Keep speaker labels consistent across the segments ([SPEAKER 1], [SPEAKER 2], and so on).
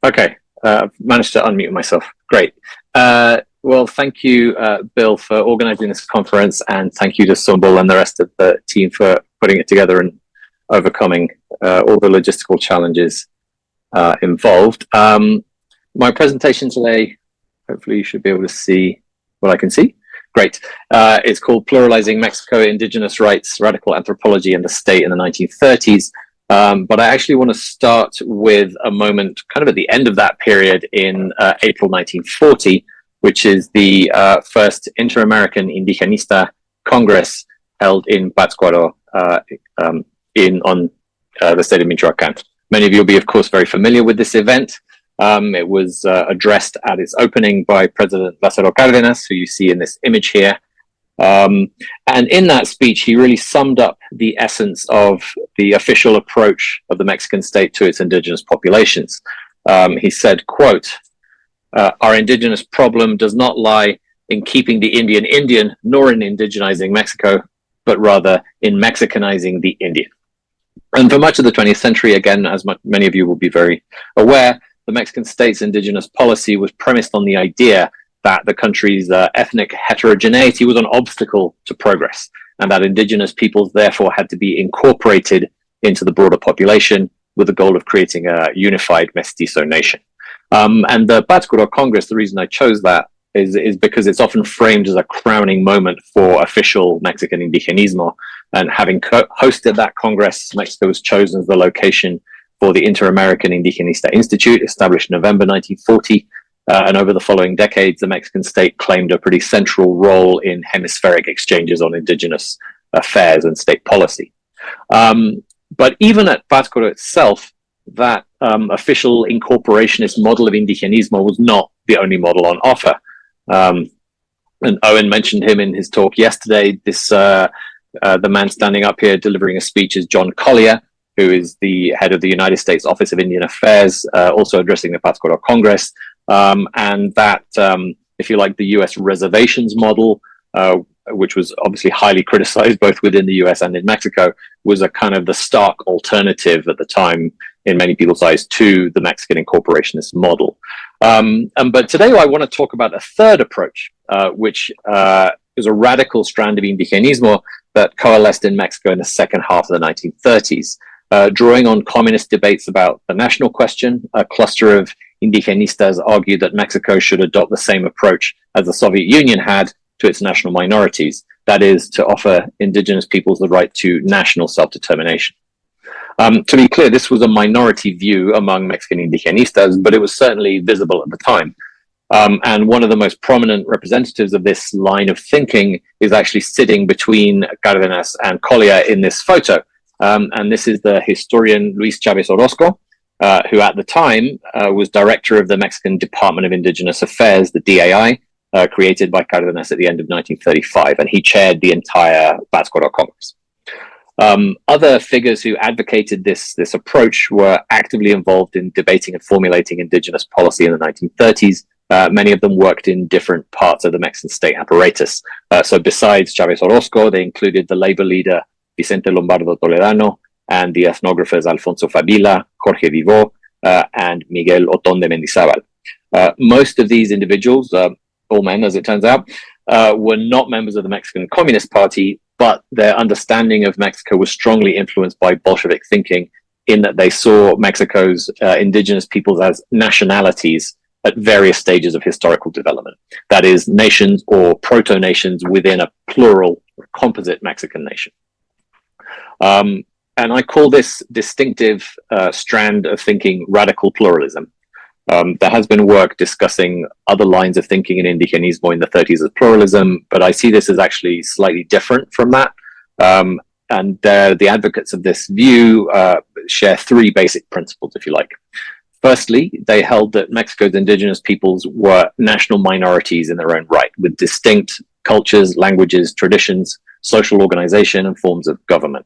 [SPEAKER 1] Okay, managed to unmute myself. Great. Well, thank you, Bill, for organizing this conference, and thank you to Sumbul and the rest of the team for putting it together and overcoming all the logistical challenges involved. My presentation today, hopefully you should be able to see what I can see. Great. It's called Pluralizing Mexico, Indigenous Rights, Radical Anthropology and the State in the 1930s. But I actually want to start with a moment kind of at the end of that period in April 1940, which is the first Inter-American Indigenista Congress held in Pátzcuaro on the state of Michoacán. Many of you will be, of course, very familiar with this event. It was addressed at its opening by President Lázaro Cárdenas, who you see in this image here. And in that speech, he really summed up the essence of the official approach of the Mexican state to its indigenous populations. He said, quote, "Our indigenous problem does not lie in keeping the Indian Indian, nor in indigenizing Mexico, but rather in Mexicanizing the Indian." And for much of the 20th century, again, as many of you will be very aware, the Mexican state's indigenous policy was premised on the idea that the country's ethnic heterogeneity was an obstacle to progress, and that indigenous peoples therefore had to be incorporated into the broader population with the goal of creating a unified mestizo nation. And the Pátzcuaro Congress, the reason I chose that is because it's often framed as a crowning moment for official Mexican indigenismo. And having hosted that Congress, Mexico was chosen as the location for the Inter-American Indigenista Institute, established in November 1940. And over the following decades, the Mexican state claimed a pretty central role in hemispheric exchanges on indigenous affairs and state policy. But even at Pátzcuaro itself, that official incorporationist model of indigenismo was not the only model on offer. And Owen mentioned him in his talk yesterday. The man standing up here delivering a speech is John Collier, who is the head of the United States Office of Indian Affairs, also addressing the Pátzcuaro Congress. And that, if you like, the US reservations model, which was obviously highly criticized both within the US and in Mexico, was a kind of the stark alternative at the time in many people's eyes to the Mexican incorporationist model. But today I want to talk about a third approach, which is a radical strand of indigenismo that coalesced in Mexico in the second half of the 1930s. Drawing on communist debates about the national question, a cluster of indigenistas argued that Mexico should adopt the same approach as the Soviet Union had to its national minorities, that is, to offer indigenous peoples the right to national self-determination. To be clear, this was a minority view among Mexican indigenistas, but it was certainly visible at the time. And one of the most prominent representatives of this line of thinking is actually sitting between Cárdenas and Collier in this photo. And this is the historian Luis Chávez Orozco, who at the time was director of the Mexican Department of Indigenous Affairs, the DAI, created by Cárdenas at the end of 1935, and he chaired the entire Pátzcuaro Congress. Other figures who advocated this approach were actively involved in debating and formulating indigenous policy in the 1930s. Many of them worked in different parts of the Mexican state apparatus. So besides Chávez Orozco, they included the labor leader Vicente Lombardo Toledano, and the ethnographers Alfonso Fabila, Jorge Vivó, and Miguel Otón de Mendizábal. Most of these individuals, all men as it turns out, were not members of the Mexican Communist Party, but their understanding of Mexico was strongly influenced by Bolshevik thinking, in that they saw Mexico's indigenous peoples as nationalities at various stages of historical development. That is, nations or proto-nations within a plural or composite Mexican nation. And I call this distinctive strand of thinking radical pluralism. There has been work discussing other lines of thinking in indigenismo in the 30s as pluralism, but I see this as actually slightly different from that. And the advocates of this view share three basic principles, if you like. Firstly, they held that Mexico's indigenous peoples were national minorities in their own right, with distinct cultures, languages, traditions, social organization, and forms of government.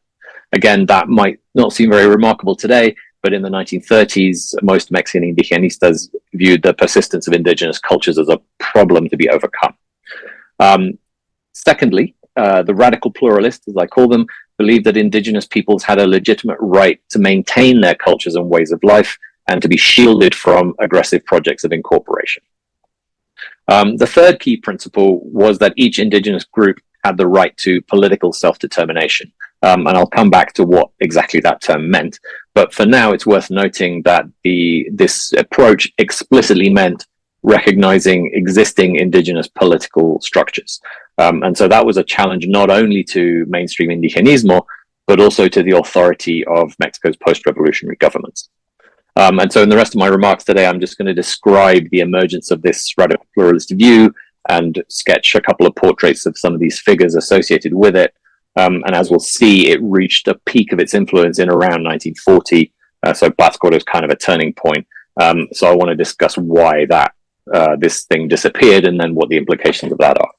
[SPEAKER 1] Again, that might not seem very remarkable today, but in the 1930s, most Mexican indigenistas viewed the persistence of indigenous cultures as a problem to be overcome. Secondly, the radical pluralists, as I call them, believed that indigenous peoples had a legitimate right to maintain their cultures and ways of life, and to be shielded from aggressive projects of incorporation. The third key principle was that each indigenous group had the right to political self-determination. And I'll come back to what exactly that term meant. But for now, it's worth noting that this approach explicitly meant recognizing existing indigenous political structures. And so that was a challenge not only to mainstream indigenismo, but also to the authority of Mexico's post-revolutionary governments. And so in the rest of my remarks today, I'm just going to describe the emergence of this radical pluralist view and sketch a couple of portraits of some of these figures associated with it. And as we'll see, it reached a peak of its influence in around 1940. So Pátzcuaro is kind of a turning point. So I want to discuss why this thing disappeared and then what the implications of that are.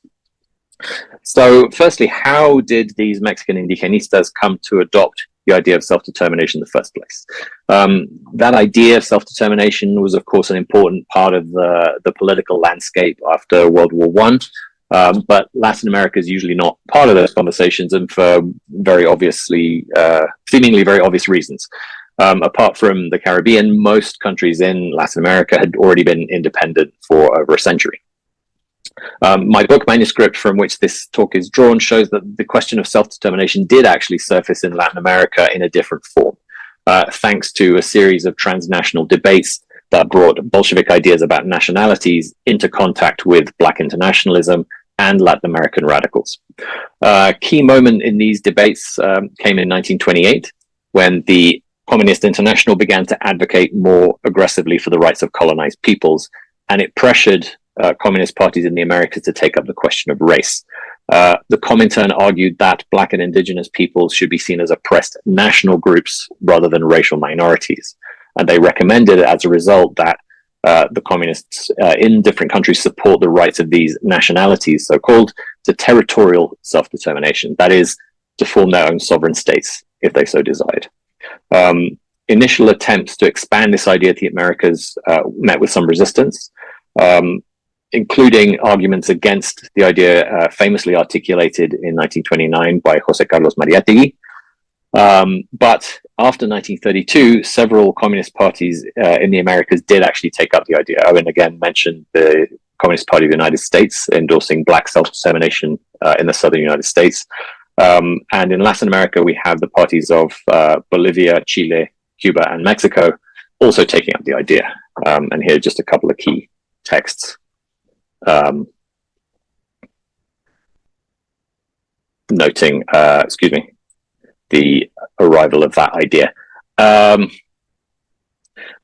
[SPEAKER 1] So firstly, how did these Mexican indigenistas come to adopt the idea of self-determination in the first place? That idea of self-determination was, of course, an important part of the political landscape after World War I. But Latin America is usually not part of those conversations, and for seemingly very obvious reasons. Apart from the Caribbean, most countries in Latin America had already been independent for over a century. My book manuscript from which this talk is drawn shows that the question of self-determination did actually surface in Latin America in a different form, thanks to a series of transnational debates that brought Bolshevik ideas about nationalities into contact with Black internationalism and Latin American radicals. A key moment in these debates came in 1928, when the Communist International began to advocate more aggressively for the rights of colonized peoples, and it pressured communist parties in the Americas to take up the question of race. The Comintern argued that Black and indigenous peoples should be seen as oppressed national groups rather than racial minorities. And they recommended, as a result, that the communists in different countries support the rights of these nationalities, so-called, to territorial self-determination. That is, to form their own sovereign states, if they so desired. Initial attempts to expand this idea to the Americas met with some resistance, including arguments against the idea famously articulated in 1929 by José Carlos Mariátegui. But after 1932, several communist parties in the Americas did actually take up the idea. Owen again mentioned the Communist Party of the United States endorsing Black self-determination in the southern United States. And in Latin America, we have the parties of Bolivia, Chile, Cuba, and Mexico also taking up the idea. And here are just a couple of key texts. Noting, the arrival of that idea.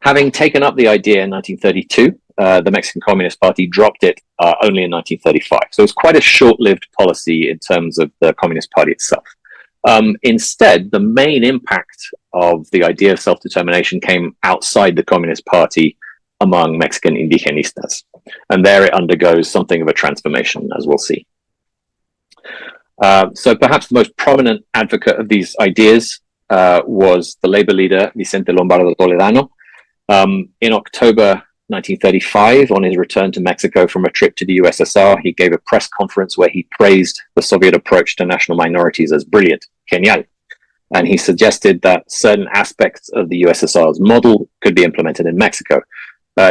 [SPEAKER 1] Having taken up the idea in 1932, the Mexican Communist Party dropped it only in 1935. So it's quite a short-lived policy in terms of the Communist Party itself. Instead, the main impact of the idea of self-determination came outside the Communist Party among Mexican indigenistas. And there it undergoes something of a transformation, as we'll see. So perhaps the most prominent advocate of these ideas was the labor leader Vicente Lombardo Toledano. In October 1935, on his return to Mexico from a trip to the USSR, he gave a press conference where he praised the Soviet approach to national minorities as brilliant, genial. And he suggested that certain aspects of the USSR's model could be implemented in Mexico.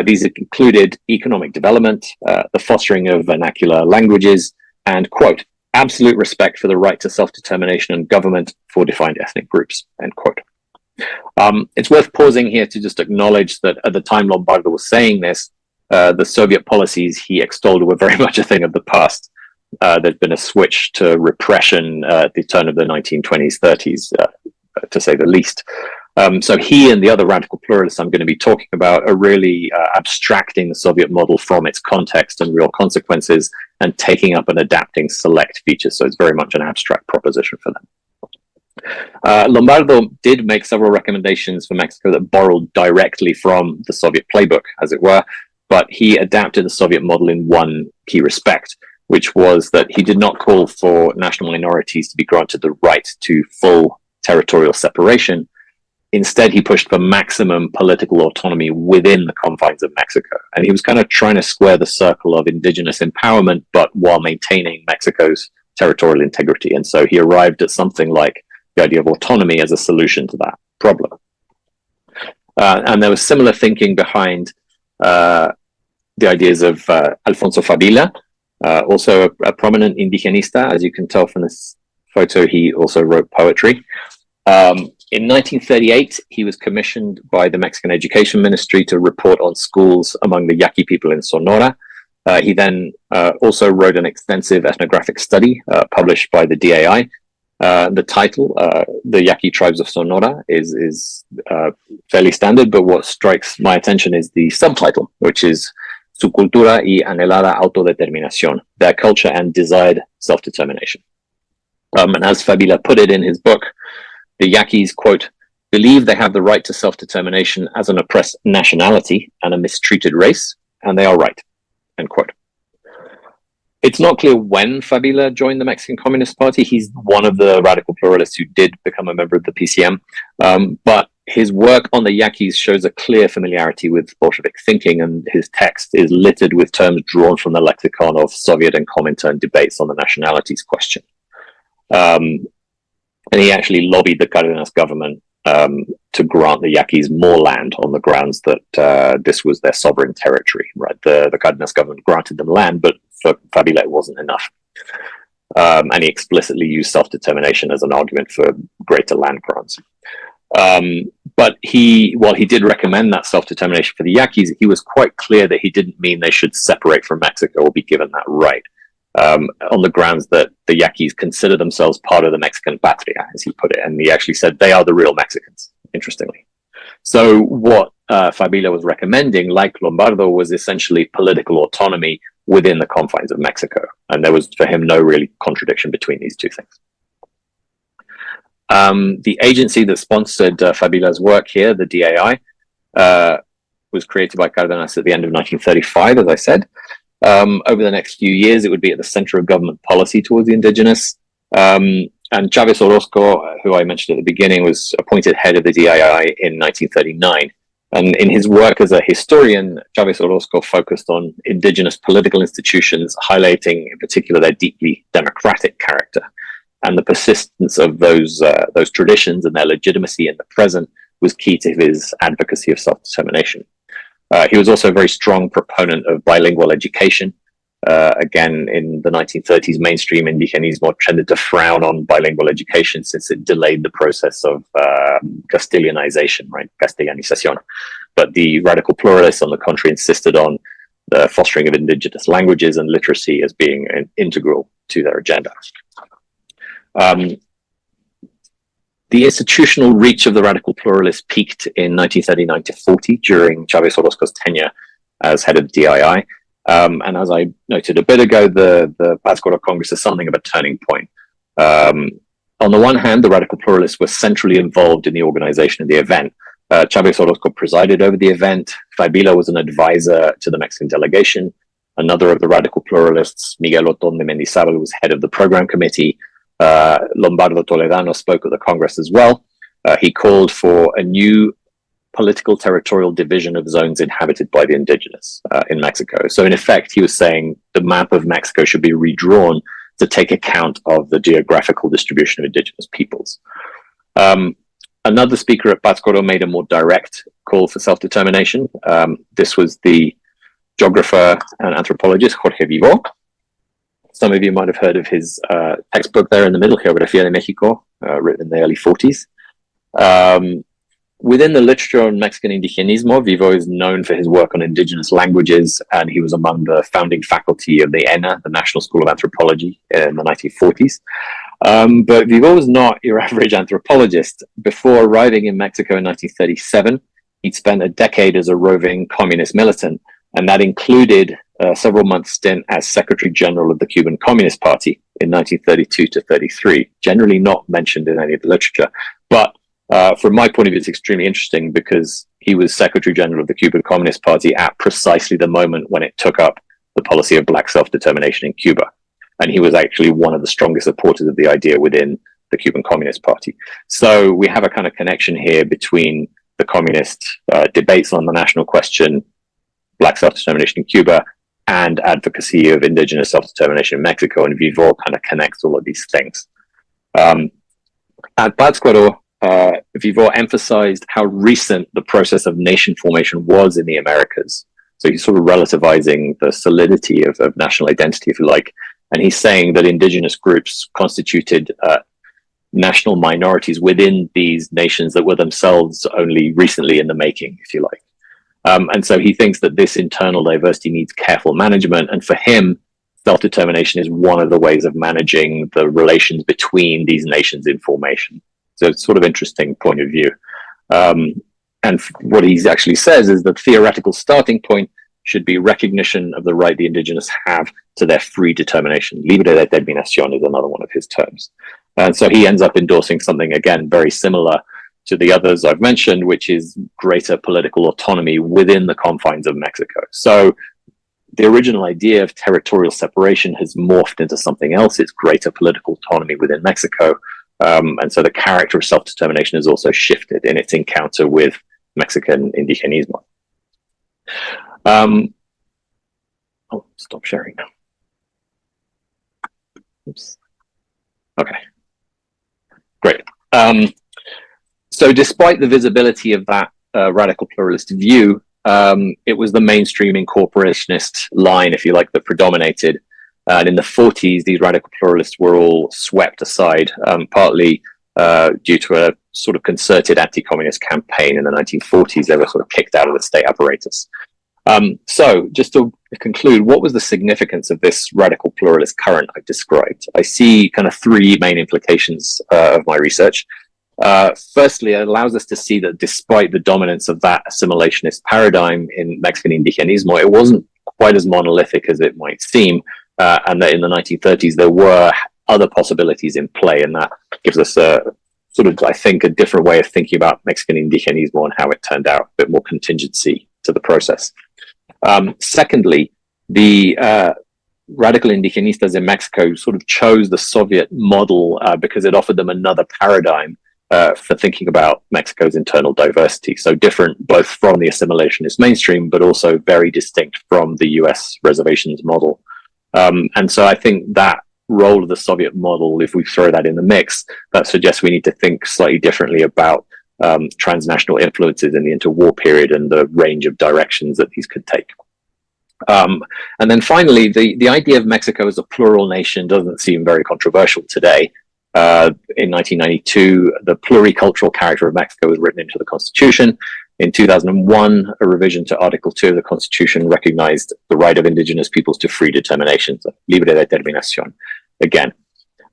[SPEAKER 1] These included economic development, the fostering of vernacular languages, and, quote, absolute respect for the right to self-determination and government for defined ethnic groups, end quote. It's worth pausing here to just acknowledge that at the time Lombardo was saying this, the Soviet policies he extolled were very much a thing of the past. There'd been a switch to repression at the turn of the 1920s, 30s, to say the least. So he and the other radical pluralists I'm going to be talking about are really abstracting the Soviet model from its context and real consequences and taking up and adapting select features. So it's very much an abstract proposition for them. Lombardo did make several recommendations for Mexico that borrowed directly from the Soviet playbook, as it were, but he adapted the Soviet model in one key respect, which was that he did not call for national minorities to be granted the right to full territorial separation. Instead, he pushed for maximum political autonomy within the confines of Mexico. And he was kind of trying to square the circle of indigenous empowerment, but while maintaining Mexico's territorial integrity. And so he arrived at something like the idea of autonomy as a solution to that problem. And there was similar thinking behind the ideas of Alfonso Fabila, also a prominent indigenista. As you can tell from this photo, he also wrote poetry. In 1938, he was commissioned by the Mexican Education Ministry to report on schools among the Yaqui people in Sonora. He then also wrote an extensive ethnographic study published by the DAI. The title, The Yaqui Tribes of Sonora, is fairly standard, but what strikes my attention is the subtitle, which is Su cultura y anhelada autodeterminación, Their Culture and Desired Self-Determination. And as Fabila put it in his book, the Yaquis, quote, believe they have the right to self-determination as an oppressed nationality and a mistreated race, and they are right, end quote. It's not clear when Fabila joined the Mexican Communist Party. He's one of the radical pluralists who did become a member of the PCM, but his work on the Yaquis shows a clear familiarity with Bolshevik thinking, and his text is littered with terms drawn from the lexicon of Soviet and Comintern debates on the nationalities question. And he actually lobbied the Cardenas government to grant the Yaquis more land on the grounds that this was their sovereign territory. Right, the Cardenas government granted them land, but for Fabila it wasn't enough. And he explicitly used self-determination as an argument for greater land grants. But while he did recommend that self-determination for the Yaquis, he was quite clear that he didn't mean they should separate from Mexico or be given that right. On the grounds that the Yaquis consider themselves part of the Mexican patria, as he put it. And he actually said they are the real Mexicans, interestingly. So what Fabila was recommending, like Lombardo, was essentially political autonomy within the confines of Mexico. And there was, for him, no really contradiction between these two things. The agency that sponsored Fabila's work here, the DAI, was created by Cardenas at the end of 1935, as I said. Over the next few years, it would be at the center of government policy towards the indigenous. And Chavez Orozco, who I mentioned at the beginning, was appointed head of the DII in 1939. And in his work as a historian, Chavez Orozco focused on indigenous political institutions, highlighting in particular their deeply democratic character. And the persistence of those traditions and their legitimacy in the present was key to his advocacy of self-determination. He was also a very strong proponent of bilingual education. Again, in the 1930s, mainstream indigenismo tended to frown on bilingual education since it delayed the process of Castilianization, right? Castellanización. But the radical pluralists, on the contrary, insisted on the fostering of indigenous languages and literacy as being integral to their agenda. The institutional reach of the radical pluralists peaked in 1939 to 40 during Chavez Orozco's tenure as head of DII. And as I noted a bit ago, the Pátzcuaro Congress is something of a turning point. On the one hand, the radical pluralists were centrally involved in the organization of the event. Chavez Orozco presided over the event. Fabila was an advisor to the Mexican delegation. Another of the radical pluralists, Miguel Otón de Mendizábal, was head of the program committee. Lombardo Toledano spoke at the Congress as well. He called for a new political territorial division of zones inhabited by the indigenous in Mexico. So in effect, he was saying the map of Mexico should be redrawn to take account of the geographical distribution of indigenous peoples. Another speaker at Pátzcuaro made a more direct call for self-determination. This was the geographer and anthropologist Jorge Vivó. Some of you might have heard of his textbook there in the middle, Geografía de México, written in the early 40s. Within the literature on Mexican indigenismo, Vivó is known for his work on indigenous languages, and he was among the founding faculty of the ENA, the National School of Anthropology, in the 1940s. But Vivó was not your average anthropologist. Before arriving in Mexico in 1937, he'd spent a decade as a roving communist militant, and that included a several-month stint as Secretary General of the Cuban Communist Party in 1932 to 33, generally not mentioned in any of the literature. But from my point of view, it's extremely interesting because he was Secretary General of the Cuban Communist Party at precisely the moment when it took up the policy of black self-determination in Cuba. And he was actually one of the strongest supporters of the idea within the Cuban Communist Party. So we have a kind of connection here between the communist debates on the national question, black self-determination in Cuba, and advocacy of indigenous self-determination in Mexico. And Vivó kind of connects all of these things. At Pátzcuaro, Vivor emphasized how recent the process of nation formation was in the Americas. So he's sort of relativizing the solidity of national identity, if you like. And he's saying that indigenous groups constituted national minorities within these nations that were themselves only recently in the making, if you like. And so he thinks that this internal diversity needs careful management. And for him, self-determination is one of the ways of managing the relations between these nations in formation. So it's sort of interesting point of view. And what he actually says is that theoretical starting point should be recognition of the right the indigenous have to their free determination. Libre de determinación is another one of his terms. And so he ends up endorsing something, again, very similar to the others I've mentioned, which is greater political autonomy within the confines of Mexico. So the original idea of territorial separation has morphed into something else. It's greater political autonomy within Mexico. And so the character of self-determination has also shifted in its encounter with Mexican indigenismo. Stop sharing now. Oops. Okay, great. So despite the visibility of that radical pluralist view, it was the mainstream incorporationist line, if you like, that predominated. And in the 40s, these radical pluralists were all swept aside, partly due to a sort of concerted anti-communist campaign in the 1940s. They were sort of kicked out of the state apparatus. So just to conclude, what was the significance of this radical pluralist current I described? I see kind of three main implications of my research. Firstly, it allows us to see that despite the dominance of that assimilationist paradigm in Mexican indigenismo, it wasn't quite as monolithic as it might seem, and that in the 1930s there were other possibilities in play, and that gives us a sort of, I think, a different way of thinking about Mexican indigenismo and how it turned out, a bit more contingency to the process. Secondly, the radical indigenistas in Mexico sort of chose the Soviet model because it offered them another paradigm for thinking about Mexico's internal diversity. So different both from the assimilationist mainstream, but also very distinct from the US reservations model. And so I think that role of the Soviet model, if we throw that in the mix, that suggests we need to think slightly differently about transnational influences in the interwar period and the range of directions that these could take. And then finally, the idea of Mexico as a plural nation doesn't seem very controversial today. In 1992, the pluricultural character of Mexico was written into the Constitution. In 2001, a revision to Article 2 of the Constitution recognized the right of indigenous peoples to free determination, so libre determinación, again.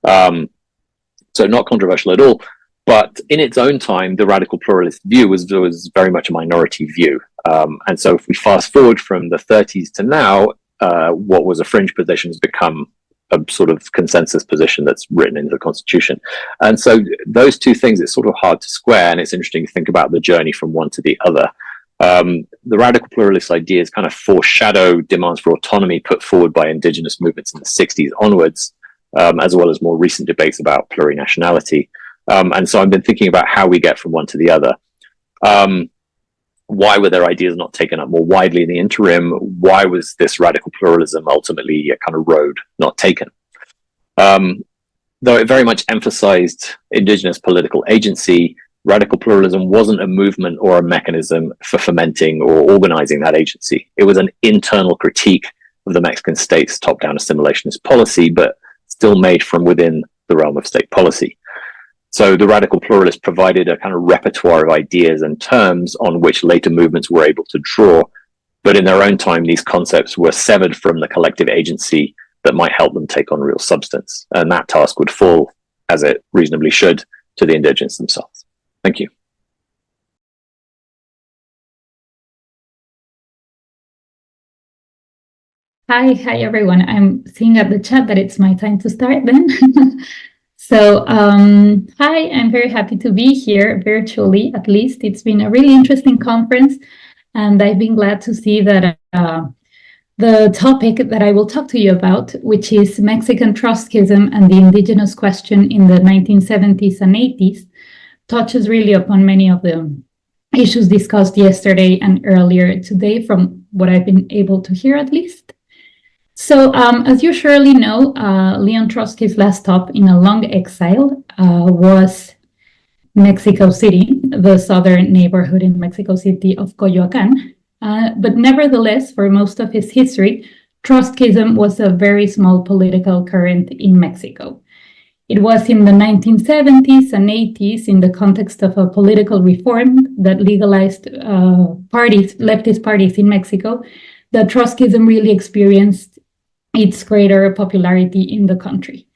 [SPEAKER 1] So not controversial at all, but in its own time, the radical pluralist view was very much a minority view. And so if we fast forward from the 30s to now, what was a fringe position has become a sort of consensus position that's written into the Constitution. And so those two things, it's sort of hard to square, and it's interesting to think about the journey from one to the other. The radical pluralist ideas kind of foreshadow demands for autonomy put forward by indigenous movements in the 60s onwards, as well as more recent debates about plurinationality. And so I've been thinking about how we get from one to the other. Why were their ideas not taken up more widely in the interim? Why was this radical pluralism ultimately a kind of road not taken? Though it very much emphasized indigenous political agency, radical pluralism wasn't a movement or a mechanism for fomenting or organizing that agency. It was an internal critique of the Mexican state's top-down assimilationist policy, but still made from within the realm of state policy. So the radical pluralists provided a kind of repertoire of ideas and terms on which later movements were able to draw. But in their own time, these concepts were severed from the collective agency that might help them take on real substance. And that task would fall, as it reasonably should, to the indigenous themselves. Thank you.
[SPEAKER 2] Hi everyone. I'm seeing at the chat that it's my time to start then. So, hi, I'm very happy to be here virtually, at least. It's been a really interesting conference, and I've been glad to see that the topic that I will talk to you about, which is Mexican Trotskyism and the Indigenous Question in the 1970s and 80s, touches really upon many of the issues discussed yesterday and earlier today, from what I've been able to hear at least. So, as you surely know, Leon Trotsky's last stop in a long exile was Mexico City, the southern neighborhood in Mexico City of Coyoacan. But nevertheless, for most of his history, Trotskyism was a very small political current in Mexico. It was in the 1970s and 80s, in the context of a political reform that legalized leftist parties in Mexico, that Trotskyism really experienced its greater popularity in the country.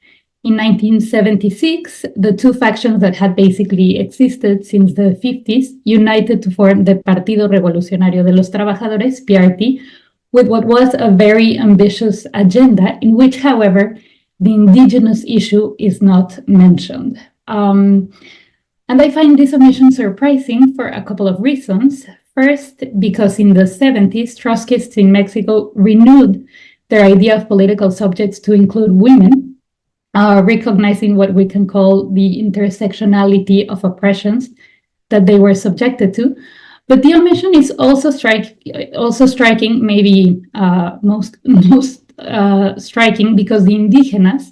[SPEAKER 2] In 1976, the two factions that had basically existed since the 50s united to form the Partido Revolucionario de los Trabajadores, PRT, with what was a very ambitious agenda, in which, however, the indigenous issue is not mentioned. And I find this omission surprising for a couple of reasons. First, because in the 70s, Trotskyists in Mexico renewed their idea of political subjects to include women, recognizing what we can call the intersectionality of oppressions that they were subjected to. But the omission is also striking, maybe most striking, because the indigenas,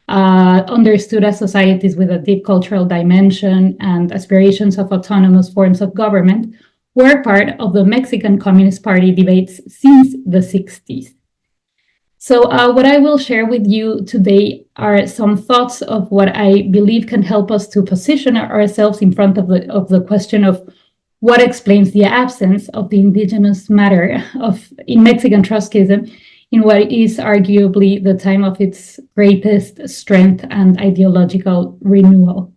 [SPEAKER 2] understood as societies with a deep cultural dimension and aspirations of autonomous forms of government, were part of the Mexican Communist Party debates since the 60s. So what I will share with you today are some thoughts of what I believe can help us to position ourselves in front of the question of what explains the absence of the indigenous matter in Mexican Trotskyism in what is arguably the time of its greatest strength and ideological renewal.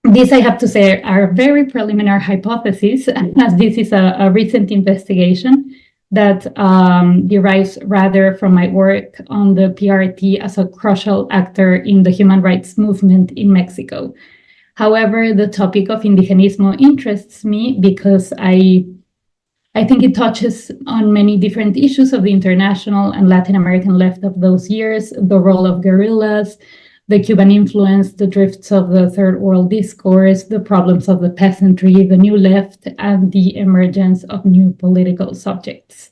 [SPEAKER 2] These, I have to say, are very preliminary hypotheses, as this is a recent investigation that derives rather from my work on the PRT as a crucial actor in the human rights movement in Mexico. However, the topic of indigenismo interests me because I think it touches on many different issues of the international and Latin American left of those years, the role of guerrillas, the Cuban influence, the drifts of the Third World discourse, the problems of the peasantry, the new left, and the emergence of new political subjects.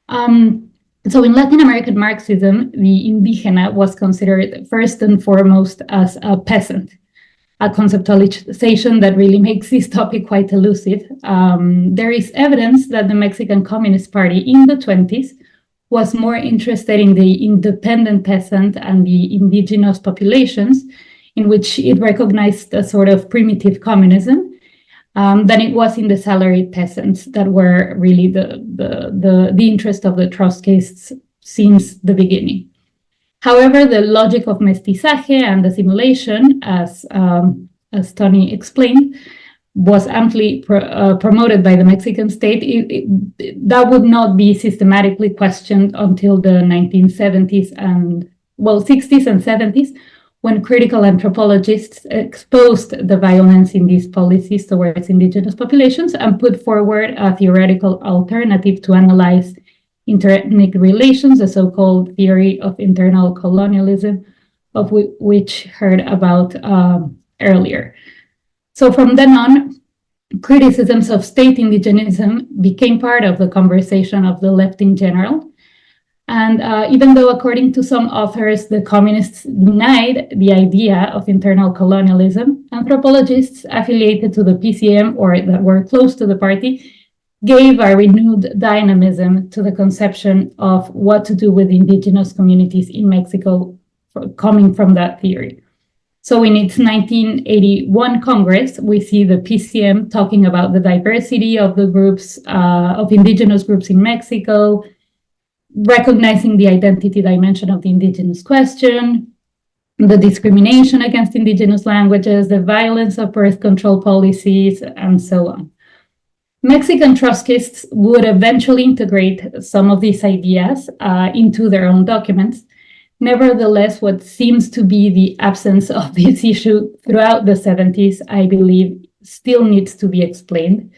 [SPEAKER 2] So in Latin American Marxism, the indigena was considered first and foremost as a peasant, a conceptualization that really makes this topic quite elusive. There is evidence that the Mexican Communist Party in the 20s was more interested in the independent peasant and the indigenous populations, in which it recognized a sort of primitive communism, than it was in the salaried peasants that were really the interest of the Trotskyists since the beginning. However, the logic of mestizaje and assimilation, as Tony explained, was amply promoted by the Mexican state. That would not be systematically questioned until the 1970s and, 60s and 70s, when critical anthropologists exposed the violence in these policies towards indigenous populations and put forward a theoretical alternative to analyze interethnic relations, the so-called theory of internal colonialism, of which heard about earlier. So from then on, criticisms of state indigenism became part of the conversation of the left in general. And even though, according to some authors, the communists denied the idea of internal colonialism, anthropologists affiliated to the PCM or that were close to the party gave a renewed dynamism to the conception of what to do with indigenous communities in Mexico coming from that theory. So in its 1981 Congress, we see the PCM talking about the diversity of the groups, of indigenous groups in Mexico, recognizing the identity dimension of the Indigenous Question, the discrimination against indigenous languages, the violence of birth control policies, and so on. Mexican Trotskyists would eventually integrate some of these ideas into their own documents. Nevertheless, what seems to be the absence of this issue throughout the 70s, I believe, still needs to be explained,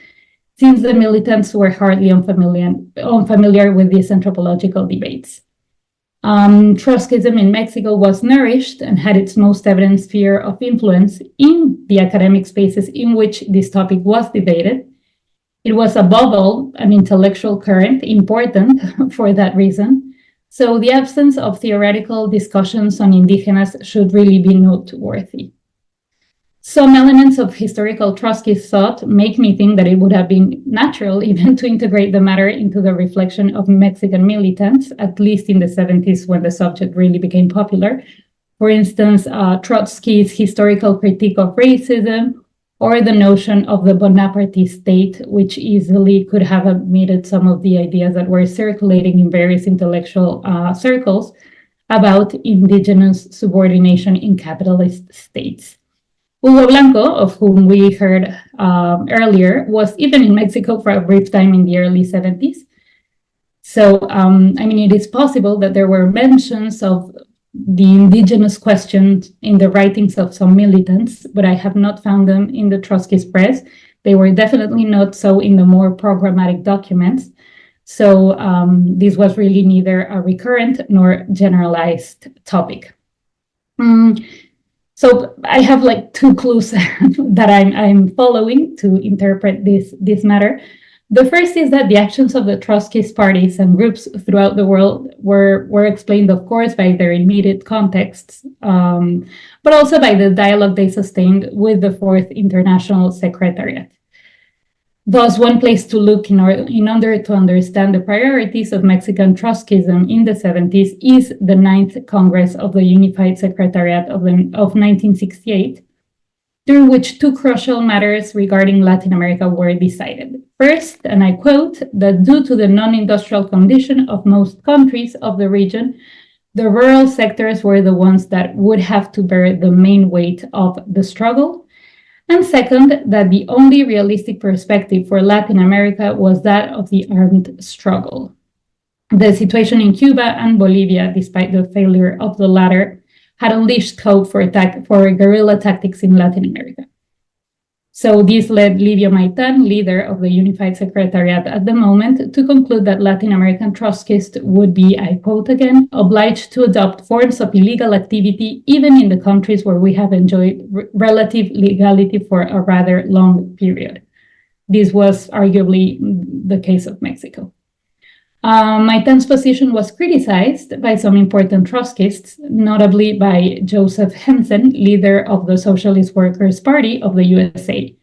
[SPEAKER 2] since the militants were hardly unfamiliar with these anthropological debates. Trotskyism in Mexico was nourished and had its most evident sphere of influence in the academic spaces in which this topic was debated. It was above all an intellectual current, important for that reason. So the absence of theoretical discussions on indigenas should really be noteworthy. Some elements of historical Trotskyist thought make me think that it would have been natural even to integrate the matter into the reflection of Mexican militants, at least in the 70s when the subject really became popular. For instance, Trotsky's historical critique of racism, or the notion of the Bonapartist state, which easily could have admitted some of the ideas that were circulating in various intellectual circles about indigenous subordination in capitalist states. Hugo Blanco, of whom we heard earlier, was even in Mexico for a brief time in the early 70s. So, it is possible that there were mentions of the indigenous question in the writings of some militants, but I have not found them in the Trotskyist press. They were definitely not so in the more programmatic documents. So this was really neither a recurrent nor generalized topic. So I have like two clues that I'm following to interpret this matter. The first is that the actions of the Trotskyist parties and groups throughout the world were explained, of course, by their immediate contexts, but also by the dialogue they sustained with the Fourth International Secretariat. Thus, one place to look in order to understand the priorities of Mexican Trotskyism in the 70s is the 9th Congress of the Unified Secretariat of 1968, through which two crucial matters regarding Latin America were decided. First, and I quote, that due to the non-industrial condition of most countries of the region, the rural sectors were the ones that would have to bear the main weight of the struggle. And second, that the only realistic perspective for Latin America was that of the armed struggle. The situation in Cuba and Bolivia, despite the failure of the latter, had unleashed hope for guerrilla tactics in Latin America. So this led Livio Maitan, leader of the Unified Secretariat at the moment, to conclude that Latin American Trotskyists would be, I quote again, obliged to adopt forms of illegal activity even in the countries where we have enjoyed relative legality for a rather long period. This was arguably the case of Mexico. Maitan's position was criticized by some important Trotskyists, notably by Joseph Henson, leader of the Socialist Workers' Party of the USA.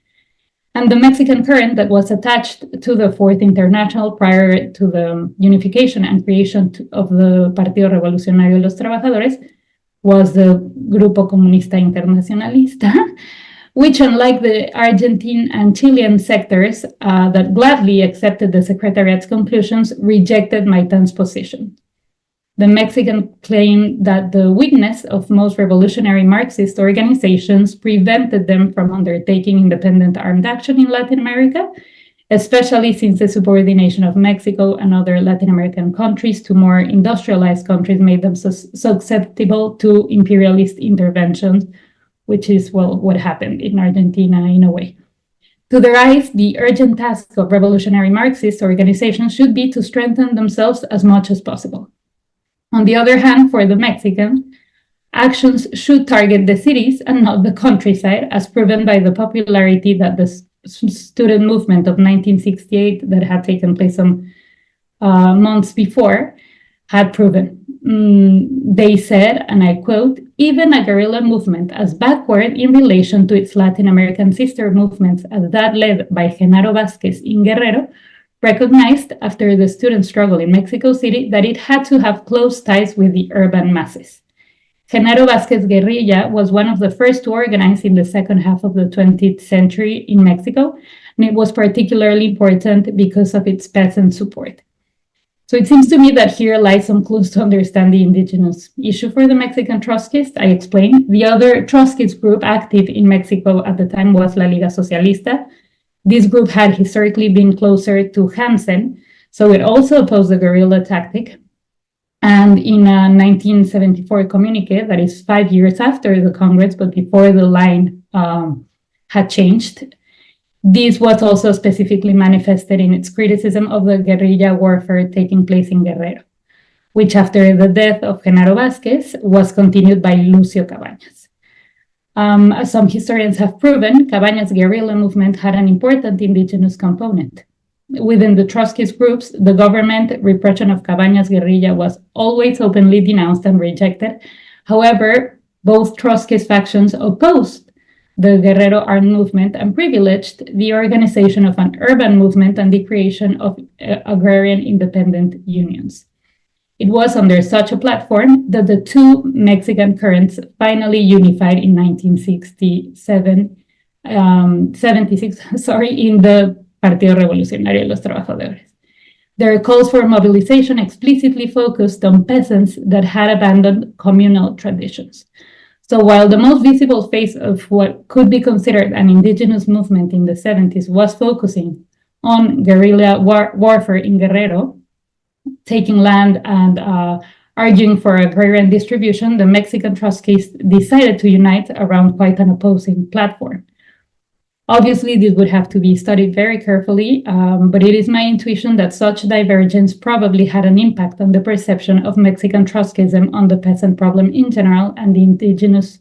[SPEAKER 2] And the Mexican current that was attached to the Fourth International prior to the unification and creation of the Partido Revolucionario de los Trabajadores was the Grupo Comunista Internacionalista, which, unlike the Argentine and Chilean sectors that gladly accepted the Secretariat's conclusions, rejected Maitan's position. The Mexican claimed that the weakness of most revolutionary Marxist organizations prevented them from undertaking independent armed action in Latin America, especially since the subordination of Mexico and other Latin American countries to more industrialized countries made them susceptible to imperialist interventions, which is, well, what happened in Argentina in a way. To their eyes, the urgent task of revolutionary Marxist organizations should be to strengthen themselves as much as possible. On the other hand, for the Mexicans, actions should target the cities and not the countryside, as proven by the popularity that the student movement of 1968 that had taken place some months before had proven. They said, and I quote, even a guerrilla movement as backward in relation to its Latin American sister movements as that led by Genaro Vázquez in Guerrero, recognized after the student struggle in Mexico City that it had to have close ties with the urban masses. Genaro Vázquez guerrilla was one of the first to organize in the second half of the 20th century in Mexico, and it was particularly important because of its peasant support. So it seems to me that here lies some clues to understand the indigenous issue for the Mexican Trotskyists. I explained. The other Trotskyist group active in Mexico at the time was La Liga Socialista. This group had historically been closer to Hansen, so it also opposed the guerrilla tactic. And in a 1974 communique, that is 5 years after the Congress, but before the line had changed, this was also specifically manifested in its criticism of the guerrilla warfare taking place in Guerrero, which after the death of Genaro Vázquez was continued by Lucio Cabañas. As some historians have proven, Cabañas' guerrilla movement had an important indigenous component. Within the Trotskyist groups, the government repression of Cabañas' guerrilla was always openly denounced and rejected. However, both Trotskyist factions opposed the Guerrero Art Movement, and privileged the organization of an urban movement and the creation of agrarian independent unions. It was under such a platform that the two Mexican currents finally unified in 76, in the Partido Revolucionario de los Trabajadores. Their calls for mobilization explicitly focused on peasants that had abandoned communal traditions. So while the most visible face of what could be considered an indigenous movement in the 70s was focusing on guerrilla warfare in Guerrero, taking land and arguing for agrarian distribution, the Mexican Trotskyists decided to unite around quite an opposing platform. Obviously, this would have to be studied very carefully, but it is my intuition that such divergence probably had an impact on the perception of Mexican Trotskyism on the peasant problem in general and the indigenous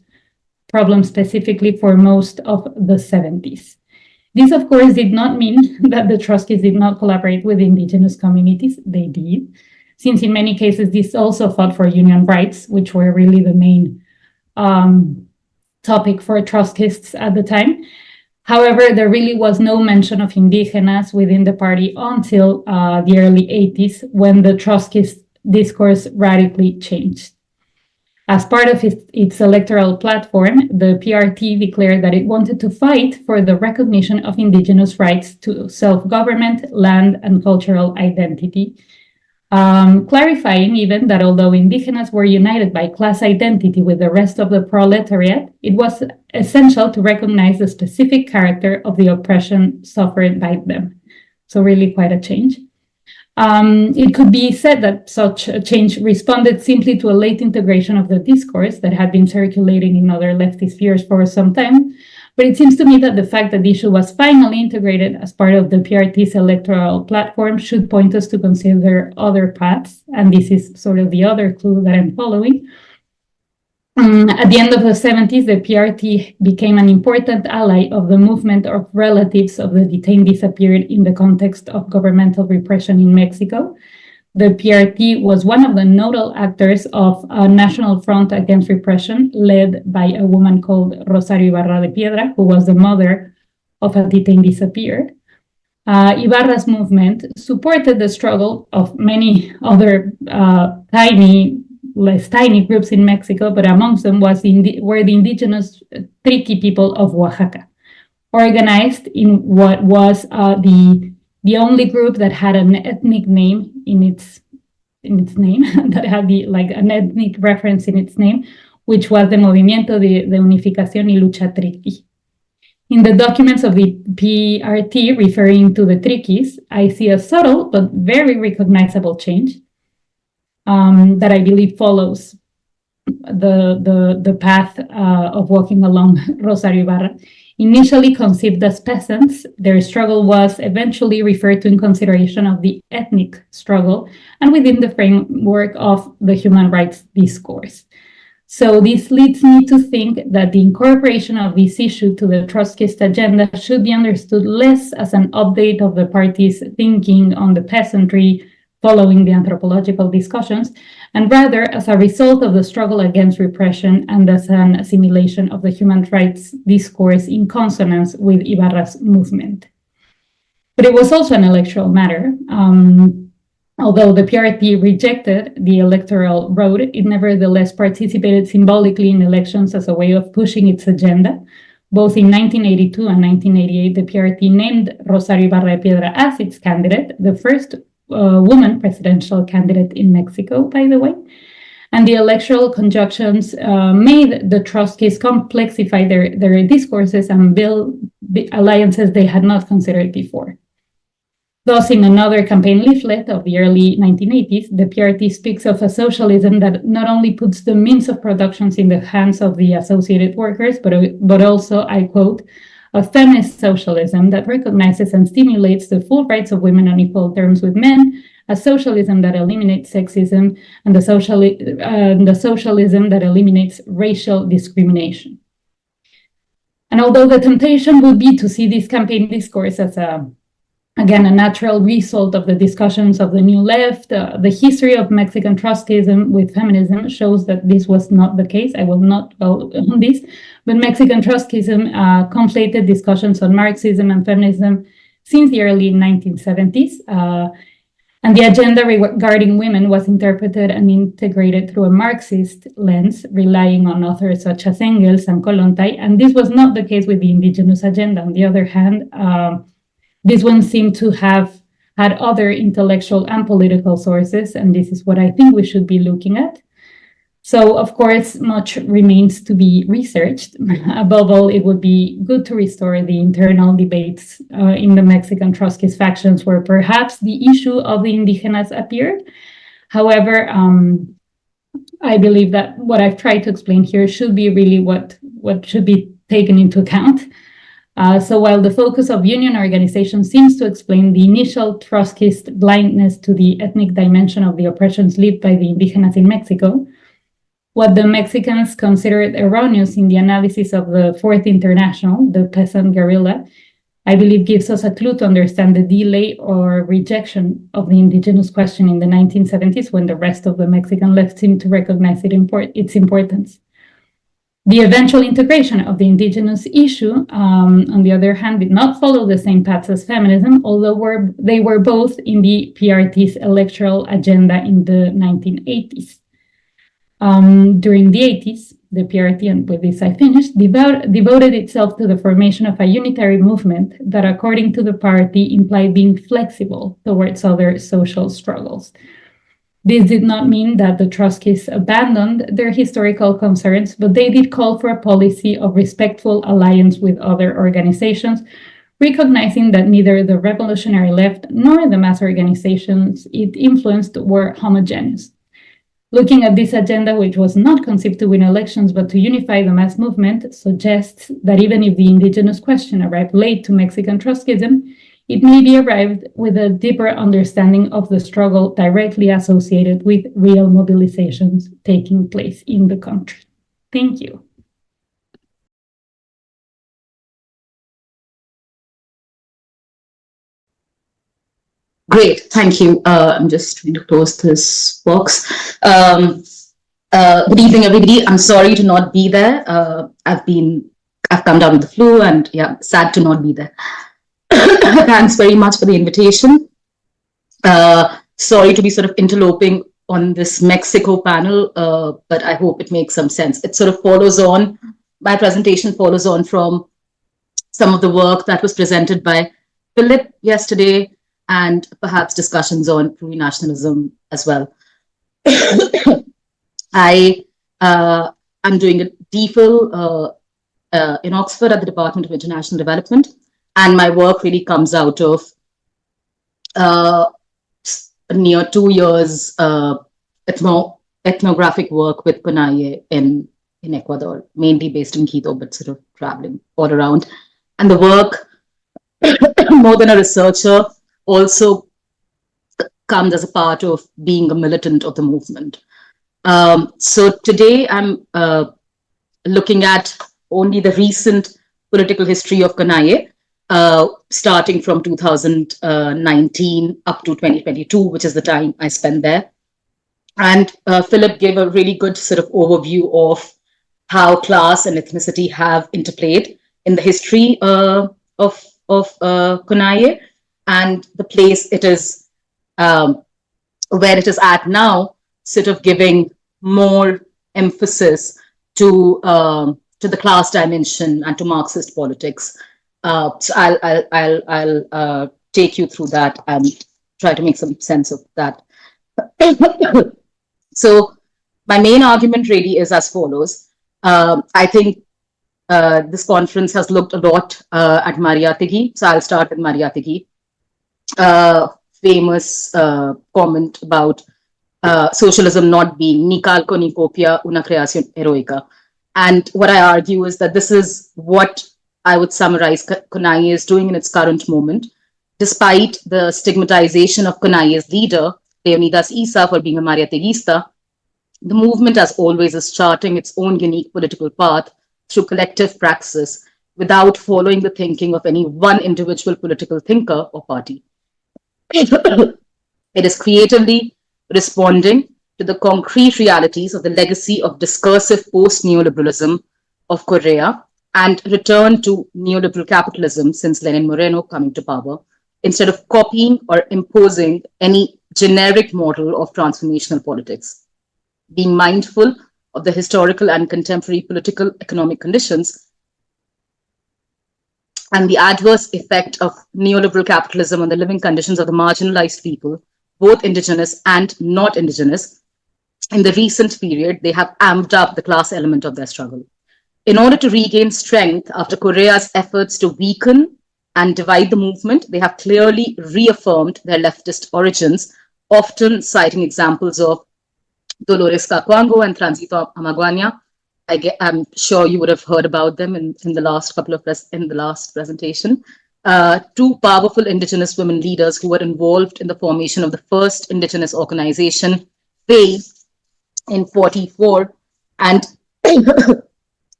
[SPEAKER 2] problem specifically for most of the 70s. This, of course, did not mean that the Trotskyists did not collaborate with indigenous communities. They did, since in many cases, this also fought for union rights, which were really the main topic for Trotskyists at the time. However, there really was no mention of indigenas within the party until the early 80s, when the Trotskyist discourse radically changed. As part of its electoral platform, the PRT declared that it wanted to fight for the recognition of indigenous rights to self-government, land, and cultural identity, clarifying even that although indigenas were united by class identity with the rest of the proletariat, it was essential to recognize the specific character of the oppression suffered by them. So really quite a change. It could be said that such a change responded simply to a late integration of the discourse that had been circulating in other leftist spheres for some time. But it seems to me that the fact that the issue was finally integrated as part of the PRT's electoral platform should point us to consider other paths. And this is sort of the other clue that I'm following. At the end of the 70s, the PRT became an important ally of the movement of relatives of the detained disappeared in the context of governmental repression in Mexico. The PRT was one of the nodal actors of a national front against repression led by a woman called Rosario Ibarra de Piedra, who was the mother of a detained disappeared. Ibarra's movement supported the struggle of many other less tiny groups in Mexico, but amongst them were the indigenous Triqui people of Oaxaca, organized in what was the only group that had an ethnic name in its name, that had an ethnic reference in its name, which was the Movimiento de Unificación y Lucha Triqui. In the documents of the PRT referring to the Triquis, I see a subtle but very recognizable change that I believe follows the path of walking along Rosario Ibarra. Initially conceived as peasants, their struggle was eventually referred to in consideration of the ethnic struggle and within the framework of the human rights discourse. So this leads me to think that the incorporation of this issue to the Trotskyist agenda should be understood less as an update of the party's thinking on the peasantry following the anthropological discussions, and rather as a result of the struggle against repression and as an assimilation of the human rights discourse in consonance with Ibarra's movement. But it was also an electoral matter. Although the PRT rejected the electoral road, it nevertheless participated symbolically in elections as a way of pushing its agenda. Both in 1982 and 1988, the PRT named Rosario Ibarra de Piedra as its candidate, the first woman presidential candidate in Mexico, by the way. And the electoral conjunctions made the Trotskyists complexify their discourses and build alliances they had not considered before. Thus, in another campaign leaflet of the early 1980s, the PRT speaks of a socialism that not only puts the means of production in the hands of the associated workers, but also, I quote, a feminist socialism that recognizes and stimulates the full rights of women on equal terms with men, a socialism that eliminates sexism, and the socialism that eliminates racial discrimination. And although the temptation would be to see this campaign discourse as a again, a natural result of the discussions of the New Left. The history of Mexican Trotskyism with feminism shows that this was not the case. I will not go on this, but Mexican Trotskyism conflated discussions on Marxism and feminism since the early 1970s. And the agenda regarding women was interpreted and integrated through a Marxist lens, relying on authors such as Engels and Kollontai. And this was not the case with the indigenous agenda. On the other hand, this one seemed to have had other intellectual and political sources, and this is what I think we should be looking at. So, of course, much remains to be researched. Above all, it would be good to restore the internal debates in the Mexican Trotskyist factions where perhaps the issue of the indigenas appeared. However, I believe that what I've tried to explain here should be really what should be taken into account. So while the focus of union organization seems to explain the initial Trotskyist blindness to the ethnic dimension of the oppressions lived by the indigenas in Mexico, what the Mexicans considered erroneous in the analysis of the Fourth International, the peasant guerrilla, I believe gives us a clue to understand the delay or rejection of the indigenous question in the 1970s when the rest of the Mexican left seemed to recognize its importance. The eventual integration of the indigenous issue, on the other hand, did not follow the same paths as feminism, although they were both in the PRT's electoral agenda in the 1980s. During the 80s, the PRT, and with this I finish, devoted itself to the formation of a unitary movement that, according to the party, implied being flexible towards other social struggles. This did not mean that the Trotskyists abandoned their historical concerns, but they did call for a policy of respectful alliance with other organizations, recognizing that neither the revolutionary left nor the mass organizations it influenced were homogeneous. Looking at this agenda, which was not conceived to win elections but to unify the mass movement, suggests that even if the indigenous question arrived late to Mexican Trotskyism, it may be arrived with a deeper understanding of the struggle directly associated with real mobilizations taking place in the country. Thank you.
[SPEAKER 3] Great, thank you. I'm just trying to close this box. Good evening, everybody. I'm sorry to not be there. I've come down with the flu, and yeah, sad to not be there. Thanks very much for the invitation. Sorry to be sort of interloping on this Mexico panel, but I hope it makes some sense. It sort of follows on, my presentation follows on from some of the work that was presented by Philip yesterday, and perhaps discussions on plurinationalism as well. I am doing a DPhil in Oxford at the Department of International Development, and my work really comes out of near 2 years ethnographic work with Conaye in Ecuador, mainly based in Quito, but sort of traveling all around. And the work, more than a researcher, also comes as a part of being a militant of the movement. So today I'm looking at only the recent political history of Conaye, starting from 2019 up to 2022, which is the time I spent there. And Philip gave a really good sort of overview of how class and ethnicity have interplayed in the history of Conaye, and the place it is, where it is at now, sort of giving more emphasis to the class dimension and to Marxist politics. So I'll take you through that and try to make some sense of that. So my main argument really is as follows. I think this conference has looked a lot at Mariátegui, so I'll start with Mariátegui. Famous comment about socialism not being ni calco ni copia una creación heroica. And what I argue is that this is what I would summarize Conaye is doing in its current moment, despite the stigmatization of Conaye's leader, Leonidas Issa, for being a Mariáteguista. The movement, as always, is charting its own unique political path through collective praxis without following the thinking of any one individual political thinker or party. It is creatively responding to the concrete realities of the legacy of discursive post-neoliberalism of Korea and return to neoliberal capitalism since Lenin Moreno coming to power, instead of copying or imposing any generic model of transformational politics. Being mindful of the historical and contemporary political economic conditions and the adverse effect of neoliberal capitalism on the living conditions of the marginalized people, both indigenous and not indigenous, in the recent period, they have amped up the class element of their struggle. In order to regain strength after Korea's efforts to weaken and divide the movement, they have clearly reaffirmed their leftist origins, often citing examples of Dolores Cacuango and Transito Amaguanya. I'm sure you would have heard about them in the last presentation. Two powerful indigenous women leaders who were involved in the formation of the first indigenous organization, FAY, in 1944, and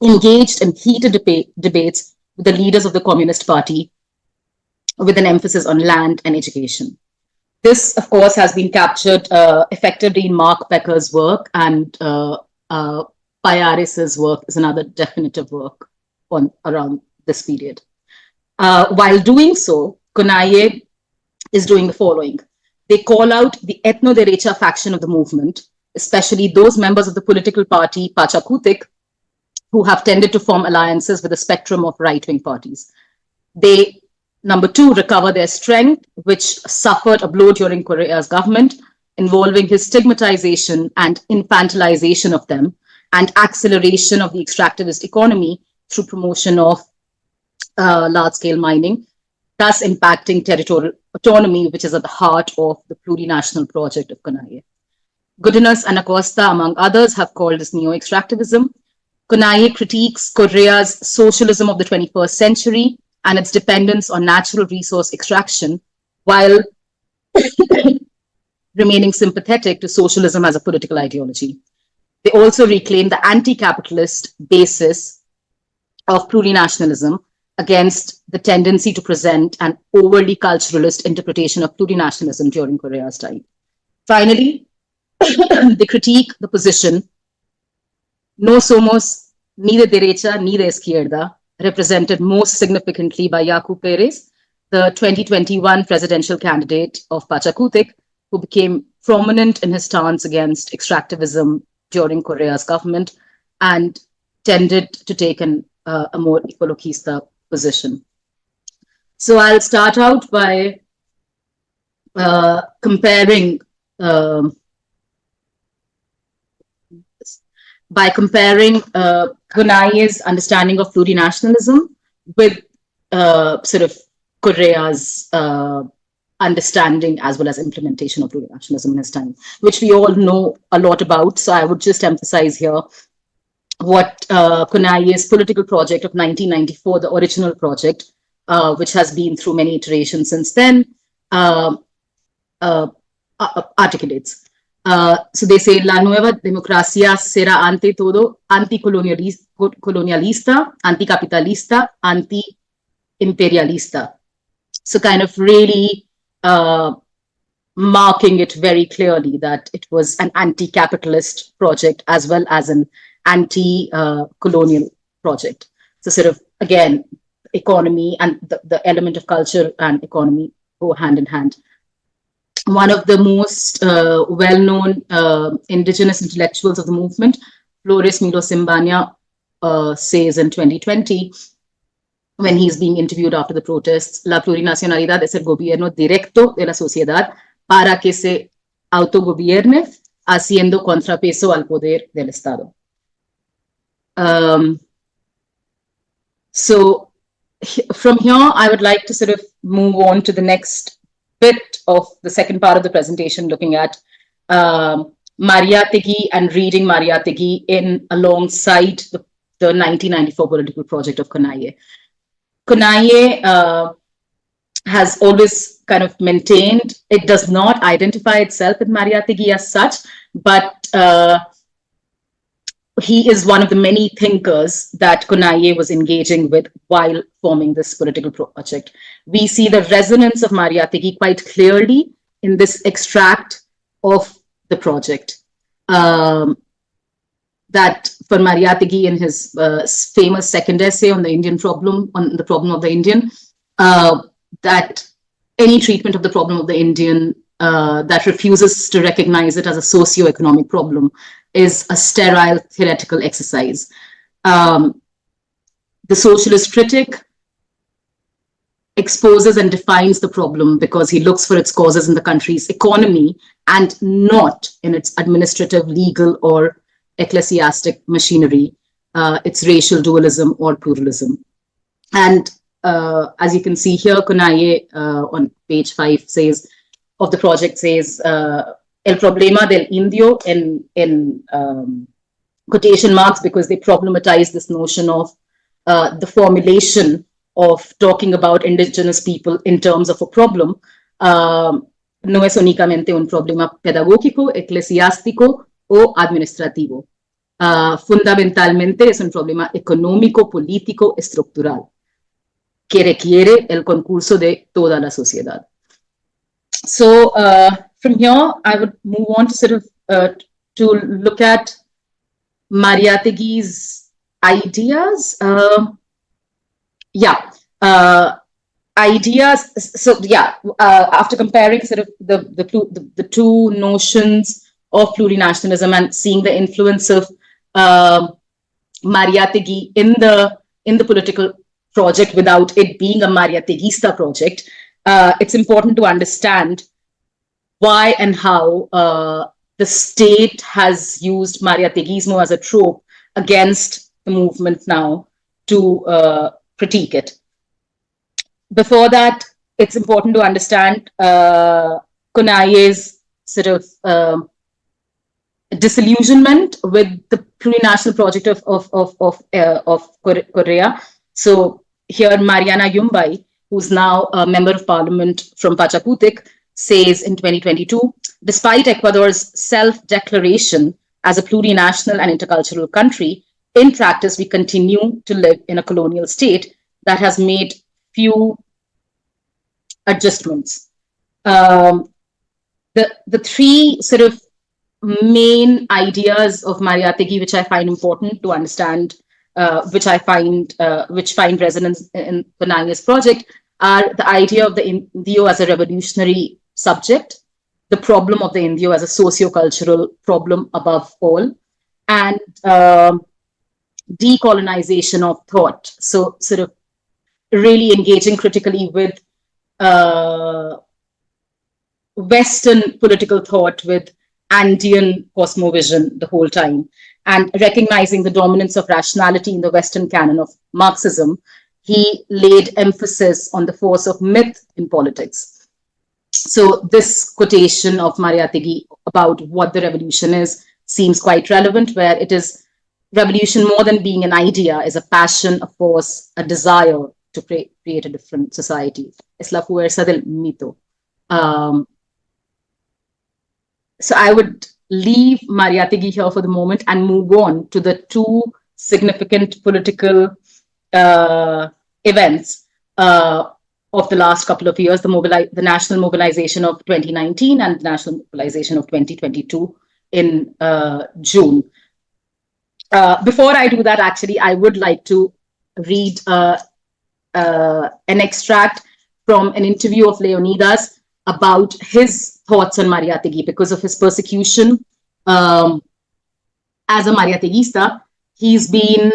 [SPEAKER 3] engaged in heated debates with the leaders of the Communist Party with an emphasis on land and education. This, of course, has been captured effectively in Mark Becker's work, and Payares' work is another definitive work around this period. While doing so, CONAIE is doing the following. They call out the ethno-derecha faction of the movement, especially those members of the political party Pachakutik, who have tended to form alliances with a spectrum of right-wing parties. They, number two, recover their strength, which suffered a blow during Korea's government, involving his stigmatization and infantilization of them, and acceleration of the extractivist economy through promotion of large-scale mining, thus impacting territorial autonomy, which is at the heart of the plurinational project of CONAIE. Goodiness and Acosta, among others, have called this neo-extractivism. CONAIE critiques Korea's socialism of the 21st century and its dependence on natural resource extraction, while remaining sympathetic to socialism as a political ideology. They also reclaim the anti-capitalist basis of plurinationalism against the tendency to present an overly culturalist interpretation of plurinationalism during Korea's time. Finally, they critique the position "No somos ni de derecha ni de izquierda," represented most significantly by Yaku Perez, the 2021 presidential candidate of Pachakutik, who became prominent in his stance against extractivism during Korea's government and tended to take a more ecologista position. So I'll start out by comparing CONAIE's understanding of plurinationalism with sort of Korea's understanding as well as implementation of plurinationalism in his time, which we all know a lot about. So I would just emphasize here what CONAIE's political project of 1994, the original project, which has been through many iterations since then, articulates. So they say, la nueva democracia será ante todo anticolonialista, anticapitalista, anti-imperialista. So kind of really marking it very clearly that it was an anti-capitalist project as well as an anti-colonial project. So sort of, again, economy and the element of culture and economy go hand in hand. One of the most well-known indigenous intellectuals of the movement, Flores Milo Simbanya, says in 2020, when he's being interviewed after the protests, la plurinacionalidad es el gobierno directo de la sociedad para que se autogobierne, haciendo contrapeso al poder del Estado. So from here, I would like to sort of move on to the next bit of the second part of the presentation, looking at Mariátegui and reading Mariátegui in alongside the 1994 political project of CONAIE. CONAIE has always kind of maintained, it does not identify itself with Mariátegui as such, but he is one of the many thinkers that Konaye was engaging with while forming this political project. We see the resonance of Mariátegui quite clearly in this extract of the project. That for Mariátegui, in his famous second essay on the Indian problem, on the problem of the Indian, that any treatment of the problem of the Indian that refuses to recognize it as a socio-economic problem is a sterile theoretical exercise. The socialist critic exposes and defines the problem because he looks for its causes in the country's economy and not in its administrative, legal, or ecclesiastic machinery, its racial dualism or pluralism. And as you can see here, Konaye on page 5 says, of the project says, El problema del indio in quotation marks, because they problematize this notion of the formulation of talking about indigenous people in terms of a problem. No es únicamente un problema pedagógico, eclesiástico o administrativo. Fundamentalmente es un problema económico, político, estructural, que requiere el concurso de toda la sociedad. So from here, I would move on to sort of to look at Mariátegui's ideas. Ideas. So after comparing sort of the two notions of plurinationalism and seeing the influence of Mariátegui in the political project without it being a Mariáteguista project, it's important to understand why and how the state has used Mariáteguismo as a trope against the movement now to critique it. Before that, it's important to understand Konaye's sort of disillusionment with the plurinational project of Korea. So here, Mariana Yumbai, who's now a member of parliament from Pachakutik, says in 2022, despite Ecuador's self-declaration as a plurinational and intercultural country, in practice, we continue to live in a colonial state that has made few adjustments. The three sort of main ideas of Mariátegui, which I find important to understand, which find resonance in Konaye's project, are the idea of the Indio as a revolutionary subject, the problem of the Indio as a socio-cultural problem above all, and decolonization of thought. So sort of really engaging critically with Western political thought, with Andean cosmovision the whole time, and recognizing the dominance of rationality in the Western canon of Marxism. He laid emphasis on the force of myth in politics. So this quotation of Mariátegui about what the revolution is seems quite relevant, where it is revolution more than being an idea, is a passion, a force, a desire to create a different society. Es la fuerza del mito. So I would leave Mariátegui here for the moment and move on to the two significant political events of the last couple of years, the national mobilization of 2019 and the national mobilization of 2022 in June. Before I do that, actually, I would like to read an extract from an interview of Leonidas about his thoughts on Mariátegui. Because of his persecution as a Mariáteguista, he's been,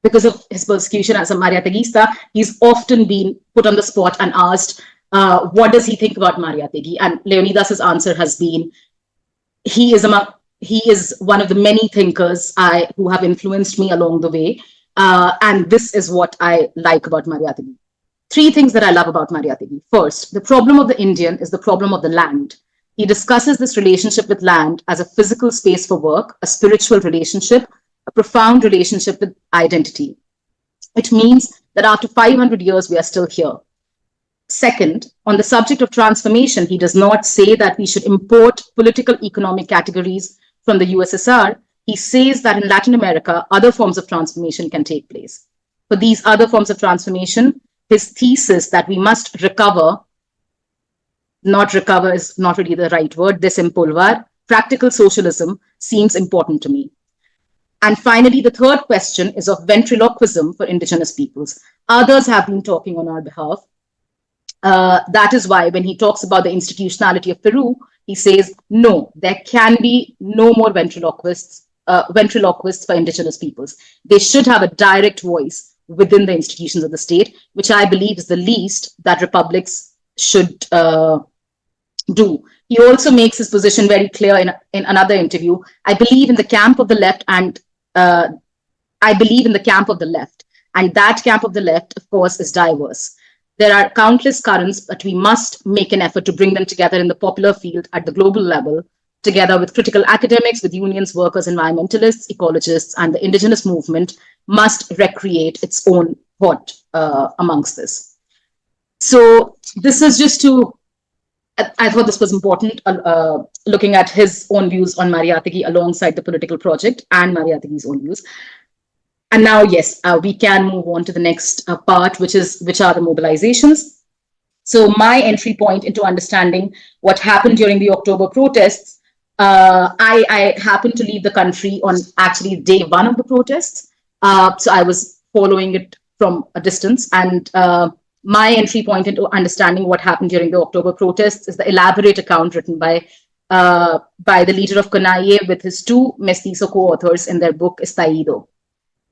[SPEAKER 3] because of his persecution as a Mariáteguista, he's often been put on the spot and asked, what does he think about Mariátegui? And Leonidas's answer has been, he is one of the many thinkers who have influenced me along the way. And this is what I like about Mariátegui. Three things that I love about Mariátegui. First, the problem of the Indian is the problem of the land. He discusses this relationship with land as a physical space for work, a spiritual relationship, a profound relationship with identity. It means that after 500 years, we are still here. Second, on the subject of transformation, he does not say that we should import political economic categories from the USSR. he says that in Latin America, other forms of transformation can take place. For these other forms of transformation, his thesis that we must recover, not recover is not really the right word, desempolvar, practical socialism seems important to me. And finally, the third question is of ventriloquism for indigenous peoples. Others have been talking on our behalf. That is why when he talks about the institutionality of Peru, he says, no, there can be no more ventriloquists for indigenous peoples. They should have a direct voice within the institutions of the state, which I believe is the least that republics should do. He also makes his position very clear in another interview. I believe in the camp of the left, and that camp of the left, of course, is diverse. There are countless currents, but we must make an effort to bring them together in the popular field at the global level, together with critical academics, with unions, workers, environmentalists, ecologists, and the indigenous movement must recreate its own thought amongst this. So this is just to, I thought this was important, looking at his own views on Mariátegui alongside the political project and Mariátegui's own views. And now, yes, we can move on to the next part, which are the mobilizations. So my entry point into understanding what happened during the October protests, I happened to leave the country on actually day one of the protests. So I was following it from a distance. And my entry point into understanding what happened during the October protests is the elaborate account written by the leader of CONAIE with his two mestizo co-authors in their book Estallido.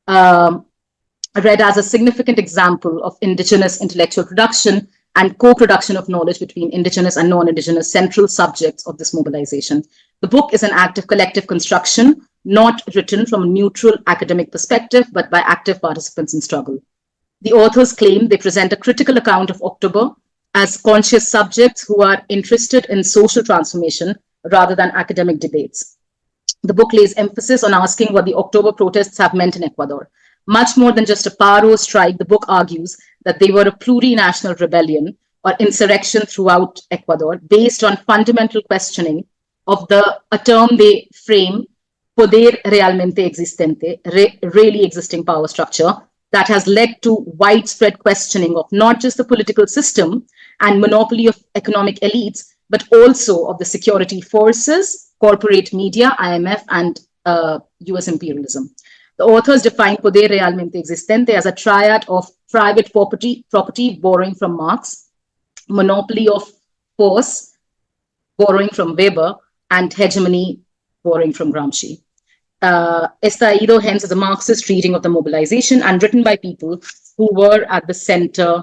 [SPEAKER 3] Read as a significant example of indigenous intellectual production and co-production of knowledge between indigenous and non-indigenous central subjects of this mobilization. The book is an act of collective construction, not written from a neutral academic perspective, but by active participants in struggle. The authors claim they present a critical account of October as conscious subjects who are interested in social transformation rather than academic debates. The book lays emphasis on asking what the October protests have meant in Ecuador. Much more than just a paro strike, the book argues that they were a plurinational rebellion or insurrection throughout Ecuador based on fundamental questioning of a term they frame, poder realmente existente, really existing power structure, that has led to widespread questioning of not just the political system and monopoly of economic elites, but also of the security forces, corporate media, IMF, and US imperialism. The authors define poder realmente existente as a triad of private property borrowing from Marx, monopoly of force, borrowing from Weber, and hegemony, borrowing from Gramsci. Estallido, hence, is a Marxist reading of the mobilization and written by people who were at the center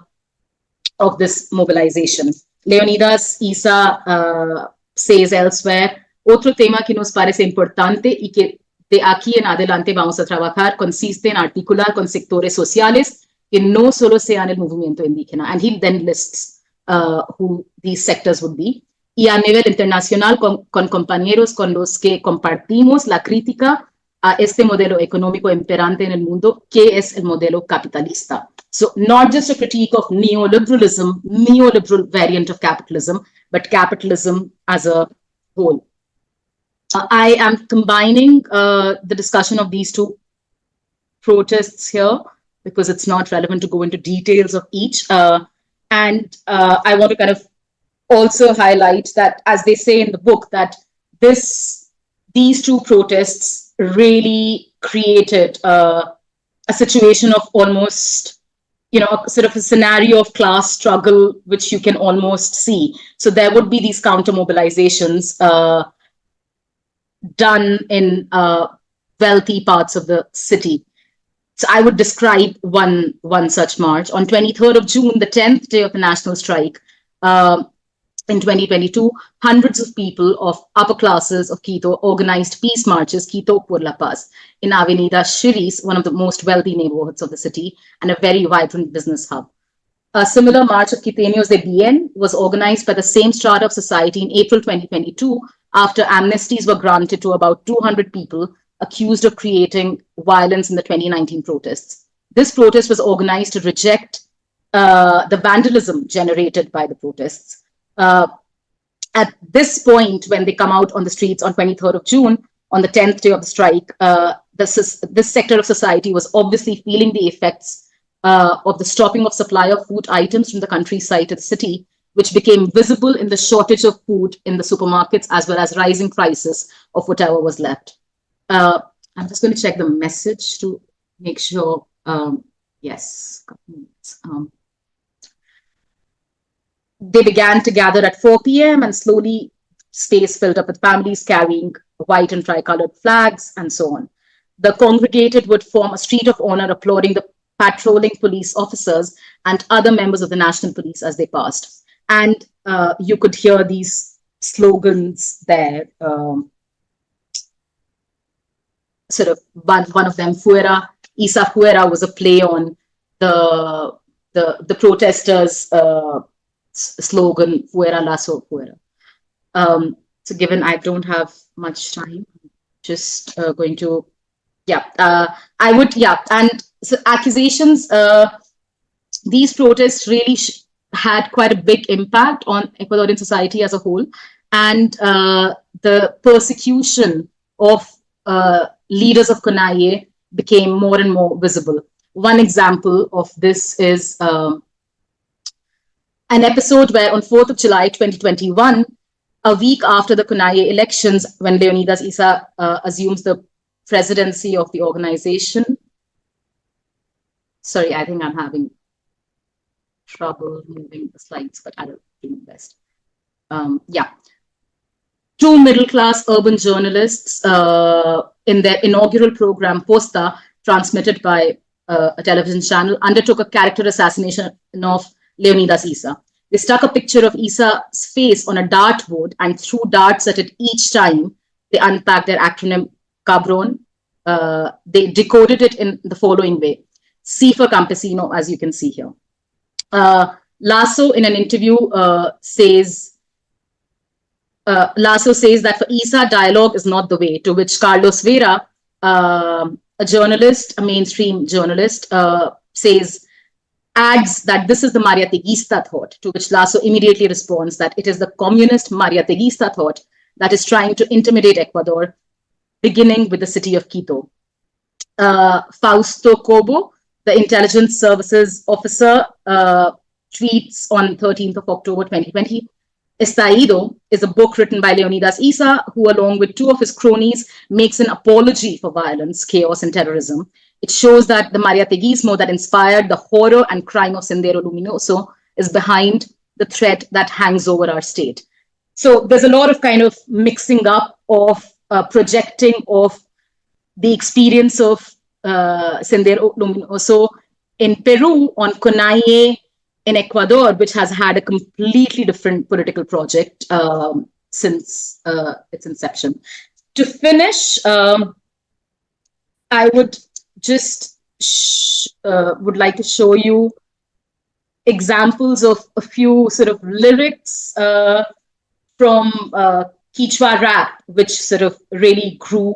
[SPEAKER 3] of this mobilization. Leonidas Issa says elsewhere, otro tema que nos parece importante y que de aquí en adelante vamos a trabajar consiste en articular con sectores sociales que no solo sean el movimiento indígena. And he then lists who these sectors would be. Y a nivel internacional con compañeros con los que compartimos la crítica a este modelo económico imperante en el mundo, que es el modelo capitalista. So not just a critique of neoliberalism, neoliberal variant of capitalism, but capitalism as a whole. I am combining the discussion of these two protests here because it's not relevant to go into details of each. And I want to kind of also highlight that, as they say in the book, that these two protests really created a situation of almost, sort of a scenario of class struggle, which you can almost see. So there would be these counter mobilizations done in wealthy parts of the city. So I would describe one such march. On 23rd of June, the 10th day of the national strike, in 2022, hundreds of people of upper classes of Quito organized peace marches, Quito por la Paz, in Avenida Shiris, one of the most wealthy neighborhoods of the city and a very vibrant business hub. A similar march of Quiteños de Bien was organized by the same strata of society in April 2022 after amnesties were granted to about 200 people accused of creating violence in the 2019 protests. This protest was organized to reject the vandalism generated by the protests. At this point, when they come out on the streets on 23rd of June, on the 10th day of the strike, this sector of society was obviously feeling the effects of the stopping of supply of food items from the countryside to the city, which became visible in the shortage of food in the supermarkets, as well as rising prices of whatever was left. I'm just going to check the message to make sure. Yes. They began to gather at 4 p.m. and slowly space filled up with families carrying white and tricolored flags and so on. The congregated would form a street of honor, applauding the patrolling police officers and other members of the national police as they passed. And you could hear these slogans there. Sort of one of them, Fuera, Isa Fuera, was a play on the protesters' slogan, Fuera Lasso Fuera. So given I don't have much time, just going to, and so accusations, these protests really had quite a big impact on Ecuadorian society as a whole, and the persecution of leaders of CONAIE became more and more visible. One example of this is an episode where on 4th of July 2021, a week after the CONAIE elections, when Leonidas Isa assumes the presidency of the organization. Sorry, I think I'm having trouble moving the slides, but I'll do my best. Two middle-class urban journalists in their inaugural program, Posta, transmitted by a television channel, undertook a character assassination of Leonidas Isa. They stuck a picture of Isa's face on a dartboard and threw darts at it each time they unpacked their acronym Cabron. They decoded it in the following way. C for Campesino, as you can see here. Lasso, in an interview, says that for Isa, dialogue is not the way, to which Carlos Vera, a journalist, a mainstream journalist, adds that this is the Mariateguista thought, to which Lasso immediately responds that it is the communist Mariateguista thought that is trying to intimidate Ecuador, beginning with the city of Quito. Fausto Cobo, the intelligence services officer, tweets on 13th of October 2020, Estaído is a book written by Leonidas Isa, who along with two of his cronies makes an apology for violence, chaos, and terrorism. It shows that the Mariateguismo that inspired the horror and crime of Sendero Luminoso is behind the threat that hangs over our state. So there's a lot of kind of mixing up of projecting of the experience of Sendero Luminoso in Peru on CONAIE in Ecuador, which has had a completely different political project since its inception. To finish, I would just would like to show you examples of a few sort of lyrics from Quechua rap, which sort of really grew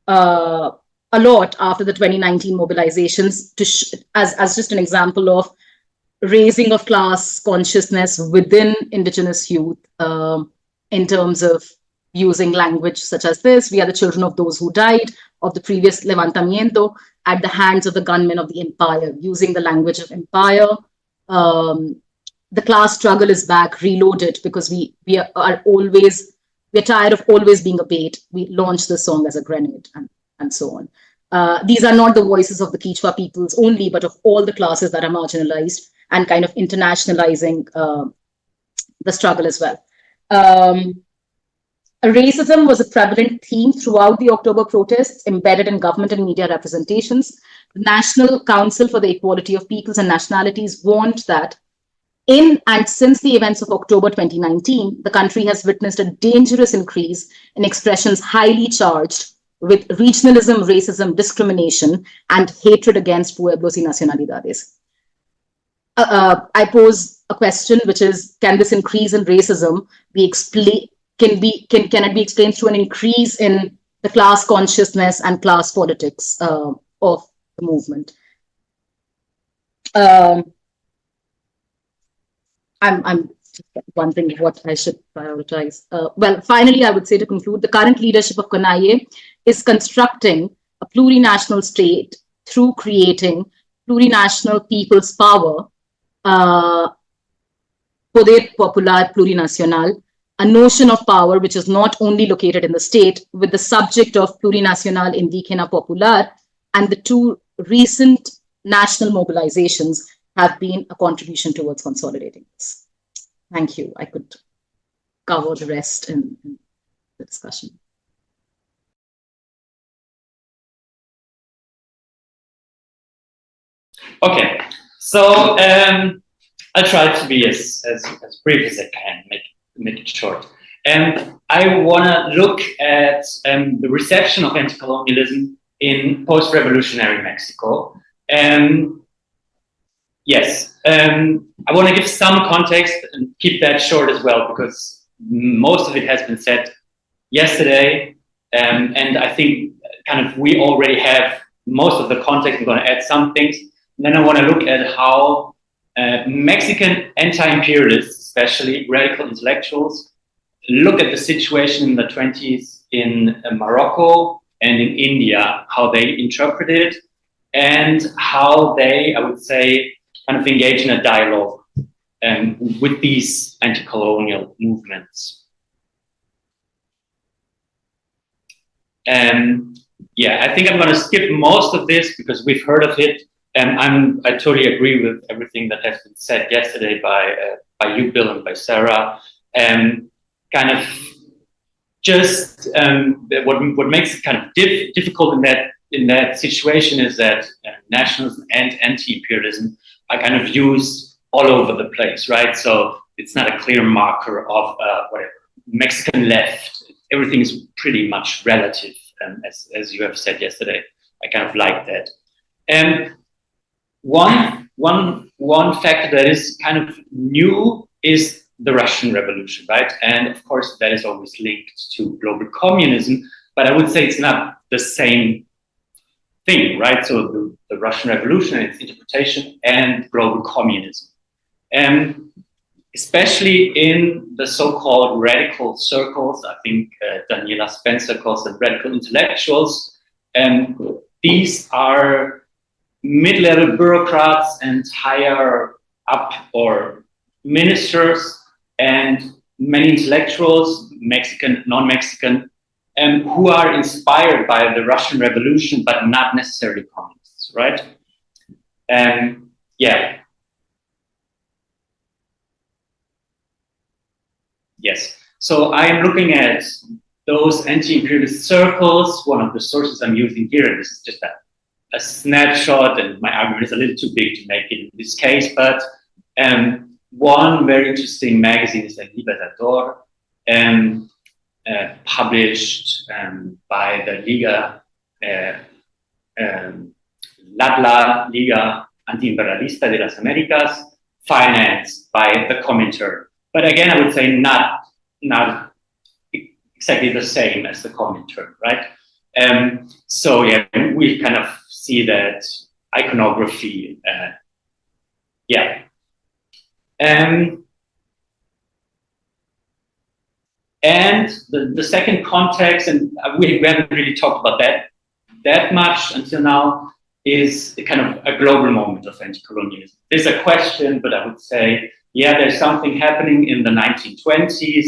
[SPEAKER 3] a lot after the 2019 mobilizations, as just an example of raising of class consciousness within indigenous youth in terms of using language such as this. We are the children of those who died of the previous levantamiento at the hands of the gunmen of the empire, using the language of empire. The class struggle is back, reloaded, because we're tired of always being a bait. We launched the song as a grenade and so on. These are not the voices of the Quechua peoples only, but of all the classes that are marginalized, and kind of internationalizing the struggle as well. Racism was a prevalent theme throughout the October protests, embedded in government and media representations. The National Council for the Equality of Peoples and Nationalities warned that in and since the events of October 2019, the country has witnessed a dangerous increase in expressions highly charged with regionalism, racism, discrimination, and hatred against pueblos y nacionalidades. I pose a question, which is, can this increase in racism be explained? Can it be explained through an increase in the class consciousness and class politics of the movement? I'm wondering what I should prioritize. Well, finally, I would say, to conclude, the current leadership of CONAIE is constructing a plurinational state through creating plurinational people's power, poder popular plurinacional, a notion of power which is not only located in the state, with the subject of plurinacional indígena popular, and the two recent national mobilizations have been a contribution towards consolidating this. Thank you. I could cover the rest in the discussion.
[SPEAKER 4] Okay, so I'll try to be as brief as I can, make it short. I want to look at the reception of anti-colonialism in post-revolutionary Mexico. Yes, I want to give some context and keep that short as well, because most of it has been said yesterday, and I think kind of we already have most of the context. I'm going to add some things. And then I want to look at how Mexican anti-imperialists, especially radical intellectuals, look at the situation in the 20s in Morocco and in India, how they interpret it, and how they, I would say, kind of engage in a dialogue with these anti-colonial movements. Yeah, I think I'm going to skip most of this because we've heard of it. I totally agree with everything that has been said yesterday by you, Bill, and by Sarah. Kind of just what makes it kind of difficult in that situation is that nationalism and anti-imperialism are kind of used all over the place, right? So it's not a clear marker of whatever Mexican left. Everything is pretty much relative, as you have said yesterday. I kind of like that. One factor that is kind of new is the Russian Revolution, right? And of course, that is always linked to global communism, but I would say it's not the same thing, right? So the Russian Revolution and its interpretation and global communism. Especially in the so-called radical circles, I think Daniela Spencer calls them radical intellectuals, these are mid-level bureaucrats and higher up or ministers and many intellectuals, Mexican, non-Mexican, who are inspired by the Russian Revolution, but not necessarily communists, right? Yeah. Yes. So I'm looking at those anti-imperialist circles. One of the sources I'm using here, and this is just a snapshot, and my argument is a little too big to make it in this case, but one very interesting magazine is El Libertador, published by the Liga, Liga Antiimperialista de las Americas, financed by the Comintern. But again, I would say not exactly the same as the Comintern, right? So yeah, we kind of see that iconography, yeah. And the second context, and we haven't really talked about that much until now, is a kind of a global moment of anti-colonialism. There's a question, but I would say, yeah, there's something happening in the 1920s.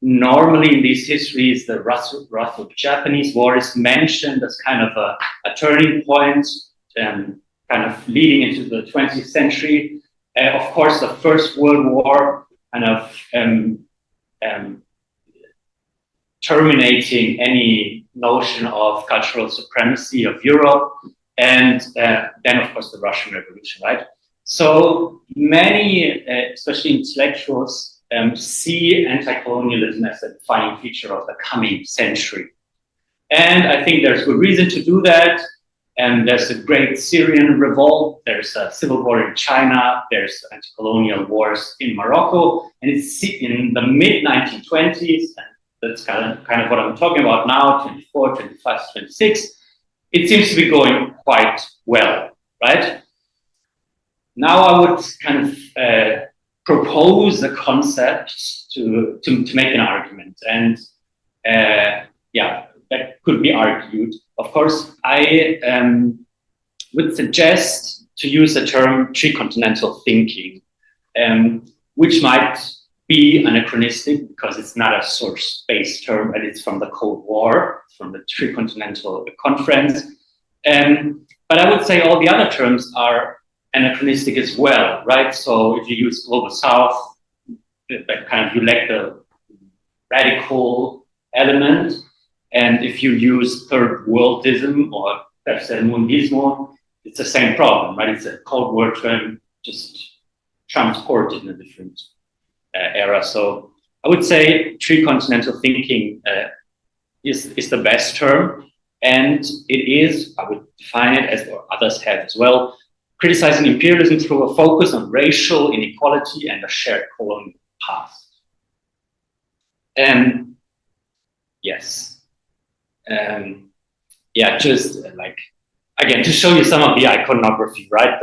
[SPEAKER 4] Normally in these histories, the Russo-Japanese War is mentioned as kind of a turning point, kind of leading into the 20th century. Of course, the First World War kind of terminating any notion of cultural supremacy of Europe, and then, of course, the Russian Revolution, right? So many, especially intellectuals, see anti-colonialism as a defining feature of the coming century. And I think there's good reason to do that. And there's a great Syrian revolt, there's a civil war in China, there's anti-colonial wars in Morocco, and it's in the mid-1920s, and that's kind of what I'm talking about now, 24, 25, 26, it seems to be going quite well, right? Now I would kind of propose a concept to make an argument, and yeah, that could be argued. Of course, I would suggest to use the term tricontinental thinking, which might be anachronistic because it's not a source-based term, but it's from the Cold War, from the Tricontinental Conference. But I would say all the other terms are anachronistic as well, right? So if you use Global South, that kind of, you lack the radical element. And if you use third worldism or tercermundismo, it's the same problem, right? It's a Cold War term, just transported in a different era. So I would say tricontinental thinking is the best term. And it is, I would define it as, or others have as well, criticizing imperialism through a focus on racial inequality and a shared colonial past. Yes. Yeah, just like, again, to show you some of the iconography, right?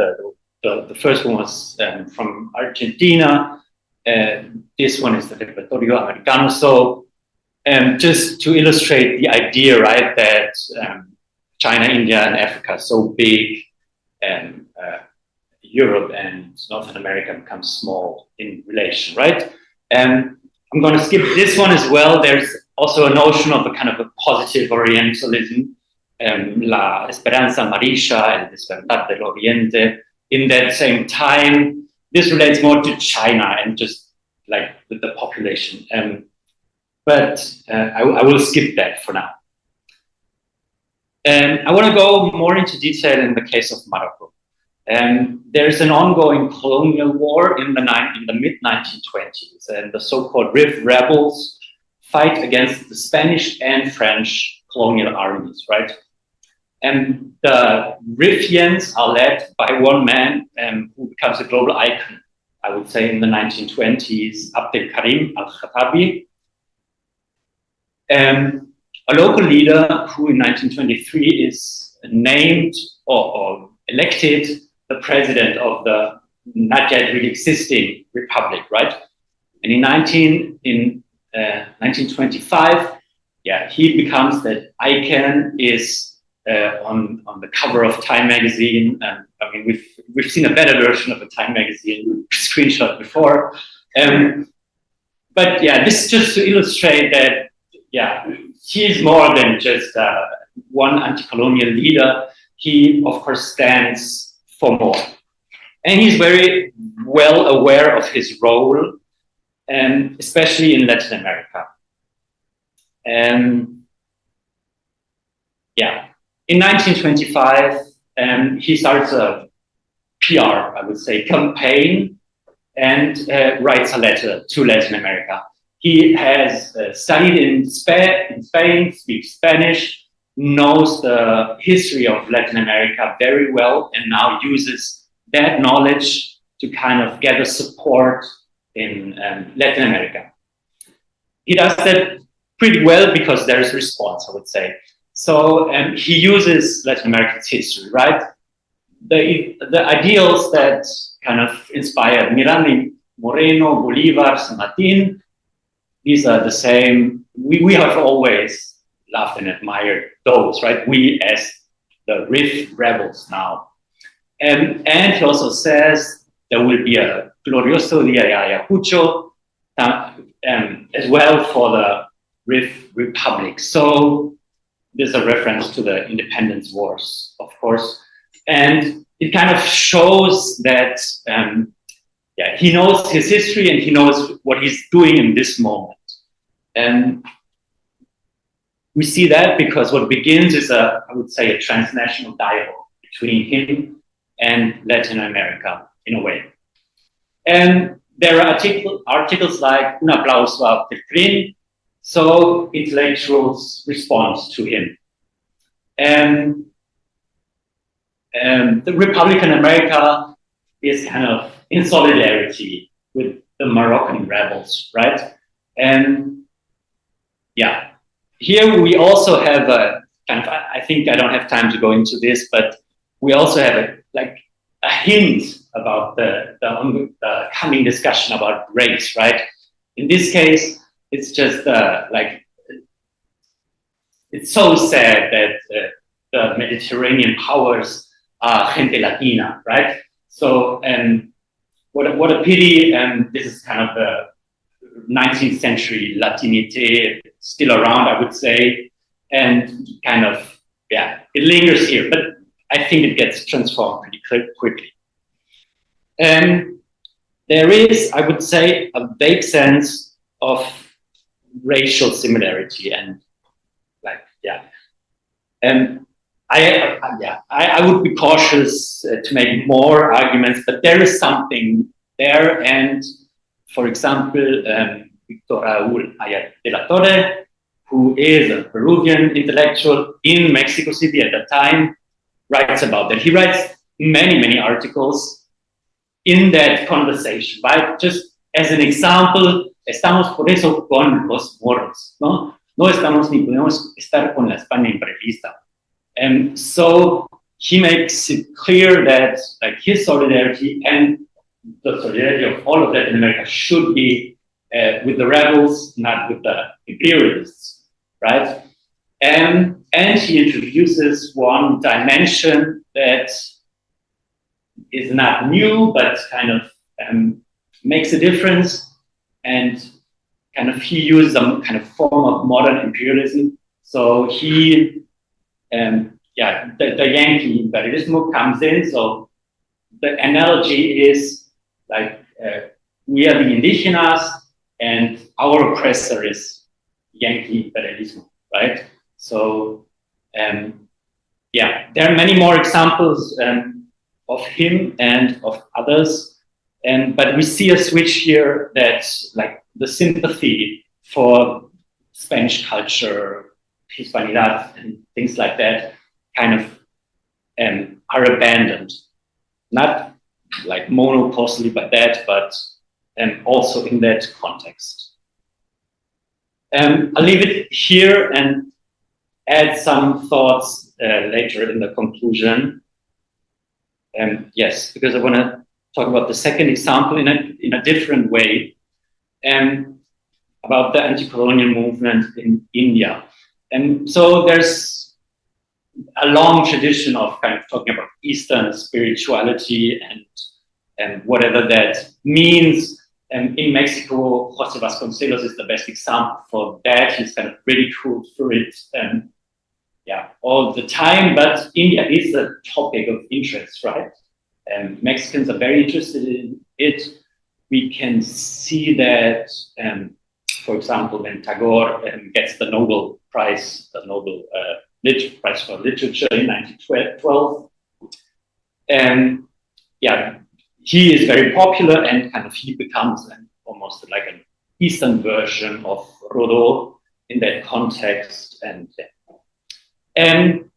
[SPEAKER 4] The first one was from Argentina. This one is the Repertorio Americano. So just to illustrate the idea, right, that China, India, and Africa are so big, and Europe and North America become small in relation, right? I'm going to skip this one as well. There's also a notion of a kind of a positive Orientalism, la esperanza amarilla, el despertar del Oriente. In that same time, this relates more to China and just like with the population. But I will skip that for now. I want to go more into detail in the case of Morocco. There's an ongoing colonial war in the mid-1920s, and the so-called Rif rebels fight against the Spanish and French colonial armies, right? And the Rifians are led by one man who becomes a global icon, I would say, in the 1920s, Abdel Karim al-Khattabi. A local leader who in 1923 is named or elected the president of the not yet really existing republic, right? And in 1925, yeah, he becomes that icon, is on the cover of Time magazine. I mean, we've seen a better version of a Time magazine screenshot before. But yeah, this is just to illustrate that, yeah, he is more than just one anti-colonial leader. He, of course, stands for more. And he's very well aware of his role, especially in Latin America. Yeah, in 1925, he starts a PR, I would say, campaign, and writes a letter to Latin America. He has studied in Spain, speaks Spanish, knows the history of Latin America very well, and now uses that knowledge to kind of gather support in Latin America. He does that pretty well because there is response, I would say. So he uses Latin America's history, right? The ideals that kind of inspired Miranda Moreno, Bolivar, San Martin, these are the same. We have always loved and admired those, right? We as the Rif rebels now. And he also says there will be a glorioso día de Ayacucho as well for the Rif Republic. So there's a reference to the independence wars, of course. And it kind of shows that yeah, he knows his history and he knows what he's doing in this moment. And we see that because what begins is I would say, a transnational dialogue between him and Latin America in a way. And there are articles like Un aplauso a Abdel Karim, so intellectuals respond to him. And the Republican America is kind of in solidarity with the Moroccan rebels, right? And yeah, here we also have a kind of, I think I don't have time to go into this, but we also have a hint about the coming discussion about race, right? In this case, it's just like it's so sad that the Mediterranean powers are gente Latina, right? So, what a pity. This is kind of the 19th century Latinite still around, I would say, and kind of, yeah, it lingers here, but I think it gets transformed pretty quickly. There is, I would say, a vague sense of racial similarity and I would be cautious to make more arguments, but there is something there. And for example, Victor Raúl Ayala de la Torre, who is a Peruvian intellectual in Mexico City at the time, writes about that. He writes many, many articles in that conversation, right? Just as an example, estamos por eso con los moros, ¿no? No estamos ni podemos estar con la España imperialista. And so he makes it clear that like his solidarity and the solidarity of all of Latin America should be with the rebels, not with the imperialists, right? And he introduces one dimension that is not new, but kind of makes a difference, and kind of he used some kind of form of modern imperialism. So he, the Yankee imperialismo comes in. So the analogy is like we are the indigenous, and our oppressor is Yankee imperialismo, right? So there are many more examples of him and of others, but we see a switch here that like the sympathy for Spanish culture, Hispanidad, and things like that kind of are abandoned. Not like monocausally by that, but also in that context. I'll leave it here and add some thoughts later in the conclusion. Yes, because I want to talk about the second example in a different way, about the anti-colonial movement in India. And so there's a long tradition of kind of talking about Eastern spirituality and whatever that means. And in Mexico, José Vasconcelos is the best example for that. He's kind of ridiculed for it all the time, but India is a topic of interest, right? Mexicans are very interested in it. We can see that, for example, when Tagore gets the Nobel Prize, the Nobel Prize for Literature in 1912, he is very popular, and kind of he becomes almost like an Eastern version of Rodó in that context. And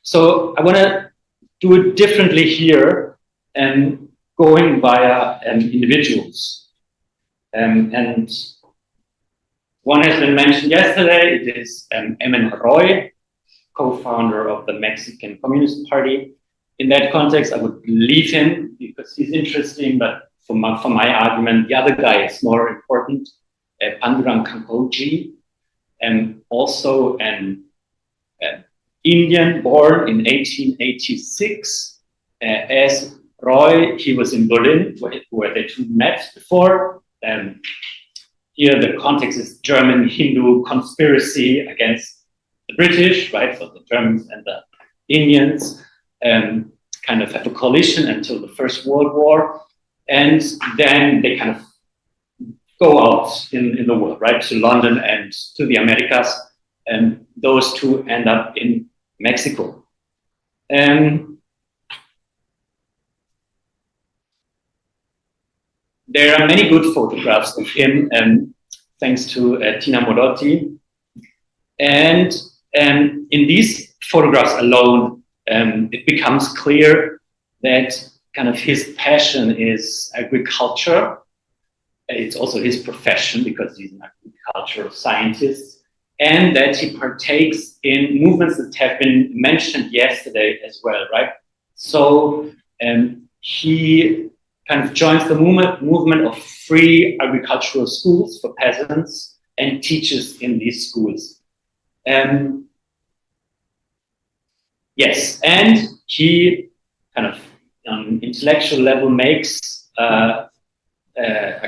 [SPEAKER 4] so I want to do it differently here, and going via individuals. And one has been mentioned yesterday. It is M.N. Roy, co-founder of the Mexican Communist Party. In that context, I would leave him because he's interesting, but for my argument, the other guy is more important, Pandurang Kampoji, and also an Indian born in 1886. As Roy, he was in Berlin, where they two met before. Here the context is German Hindu conspiracy against the British, right? So the Germans and the Indians kind of have a coalition until the First World War. And then they kind of go out in the world, right? To London and to the Americas. And those two end up in Mexico. There are many good photographs of him, thanks to Tina Morotti. And in these photographs alone, it becomes clear that kind of his passion is agriculture. It's also his profession because he's an agricultural scientist, and that he partakes in movements that have been mentioned yesterday as well, right? So he kind of joins the movement of free agricultural schools for peasants and teaches in these schools. Yes, and he kind of on intellectual level makes a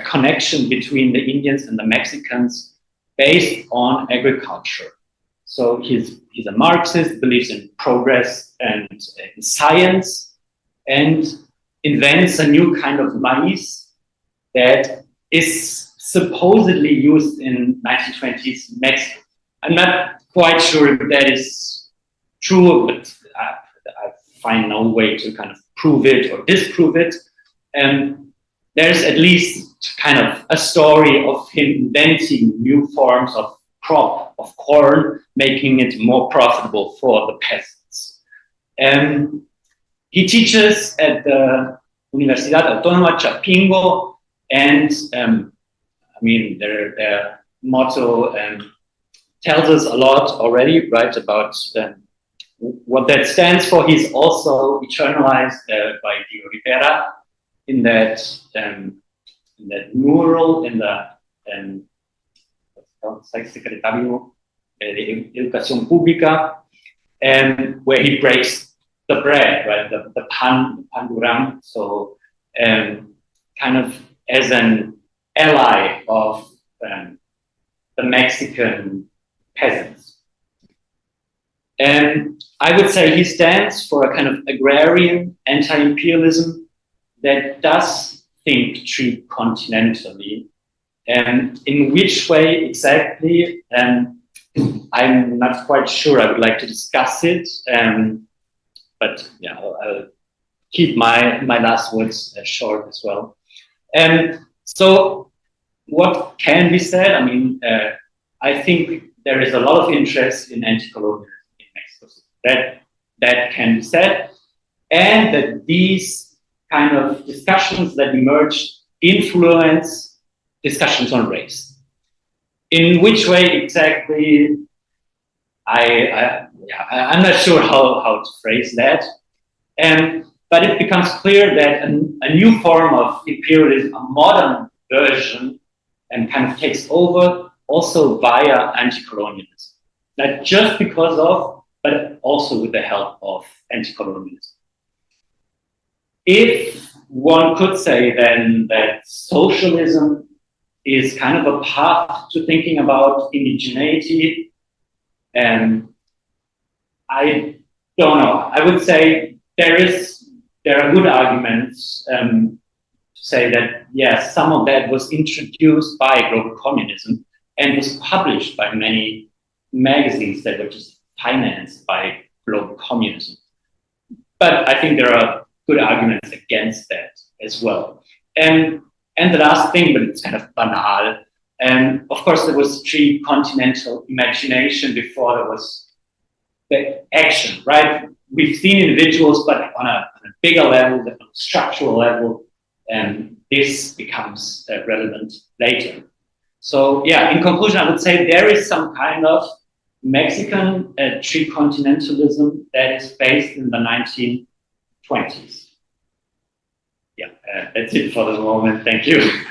[SPEAKER 4] connection between the Indians and the Mexicans based on agriculture. So he's a Marxist, believes in progress and in science, and invents a new kind of maize that is supposedly used in 1920s Mexico. I'm not quite sure if that is true, but I find no way to kind of prove it or disprove it. And there's at least kind of a story of him inventing new forms of crop of corn, making it more profitable for the peasants. He teaches at the Universidad Autónoma Chapingo, and I mean, their motto tells us a lot already, right, about what that stands for. He's also eternalized by Diego Rivera in that mural in the Secretario de Educación Pública, where he breaks the bread, right, the pan duran, so kind of as an ally of the Mexican peasants. And I would say he stands for a kind of agrarian anti-imperialism that does think tricontinentally. And in which way exactly, I'm not quite sure. I would like to discuss it, but yeah, I'll keep my last words short as well. So what can be said? I mean, I think there is a lot of interest in anti-colonialism in Mexico. So that can be said, and that these kind of discussions that emerge influence discussions on race. In which way exactly? I'm not sure how to phrase that. But it becomes clear that a new form of imperialism, a modern version, kind of takes over also via anti-colonialism. Not just because of, but also with the help of anti-colonialism. If one could say then that socialism is kind of a path to thinking about indigeneity, I don't know. I would say there are good arguments to say that, yes, some of that was introduced by global communism and was published by many magazines that were just financed by global communism. But I think there are good arguments against that as well. And the last thing, but it's kind of banal, of course, there was tricontinental imagination before there was the action, right? We've seen individuals, but on a bigger level, on a structural level, this becomes relevant later. So yeah, in conclusion, I would say there is some kind of Mexican tricontinentalism that is based in the 1920s. Yeah, that's it for the moment. Thank you.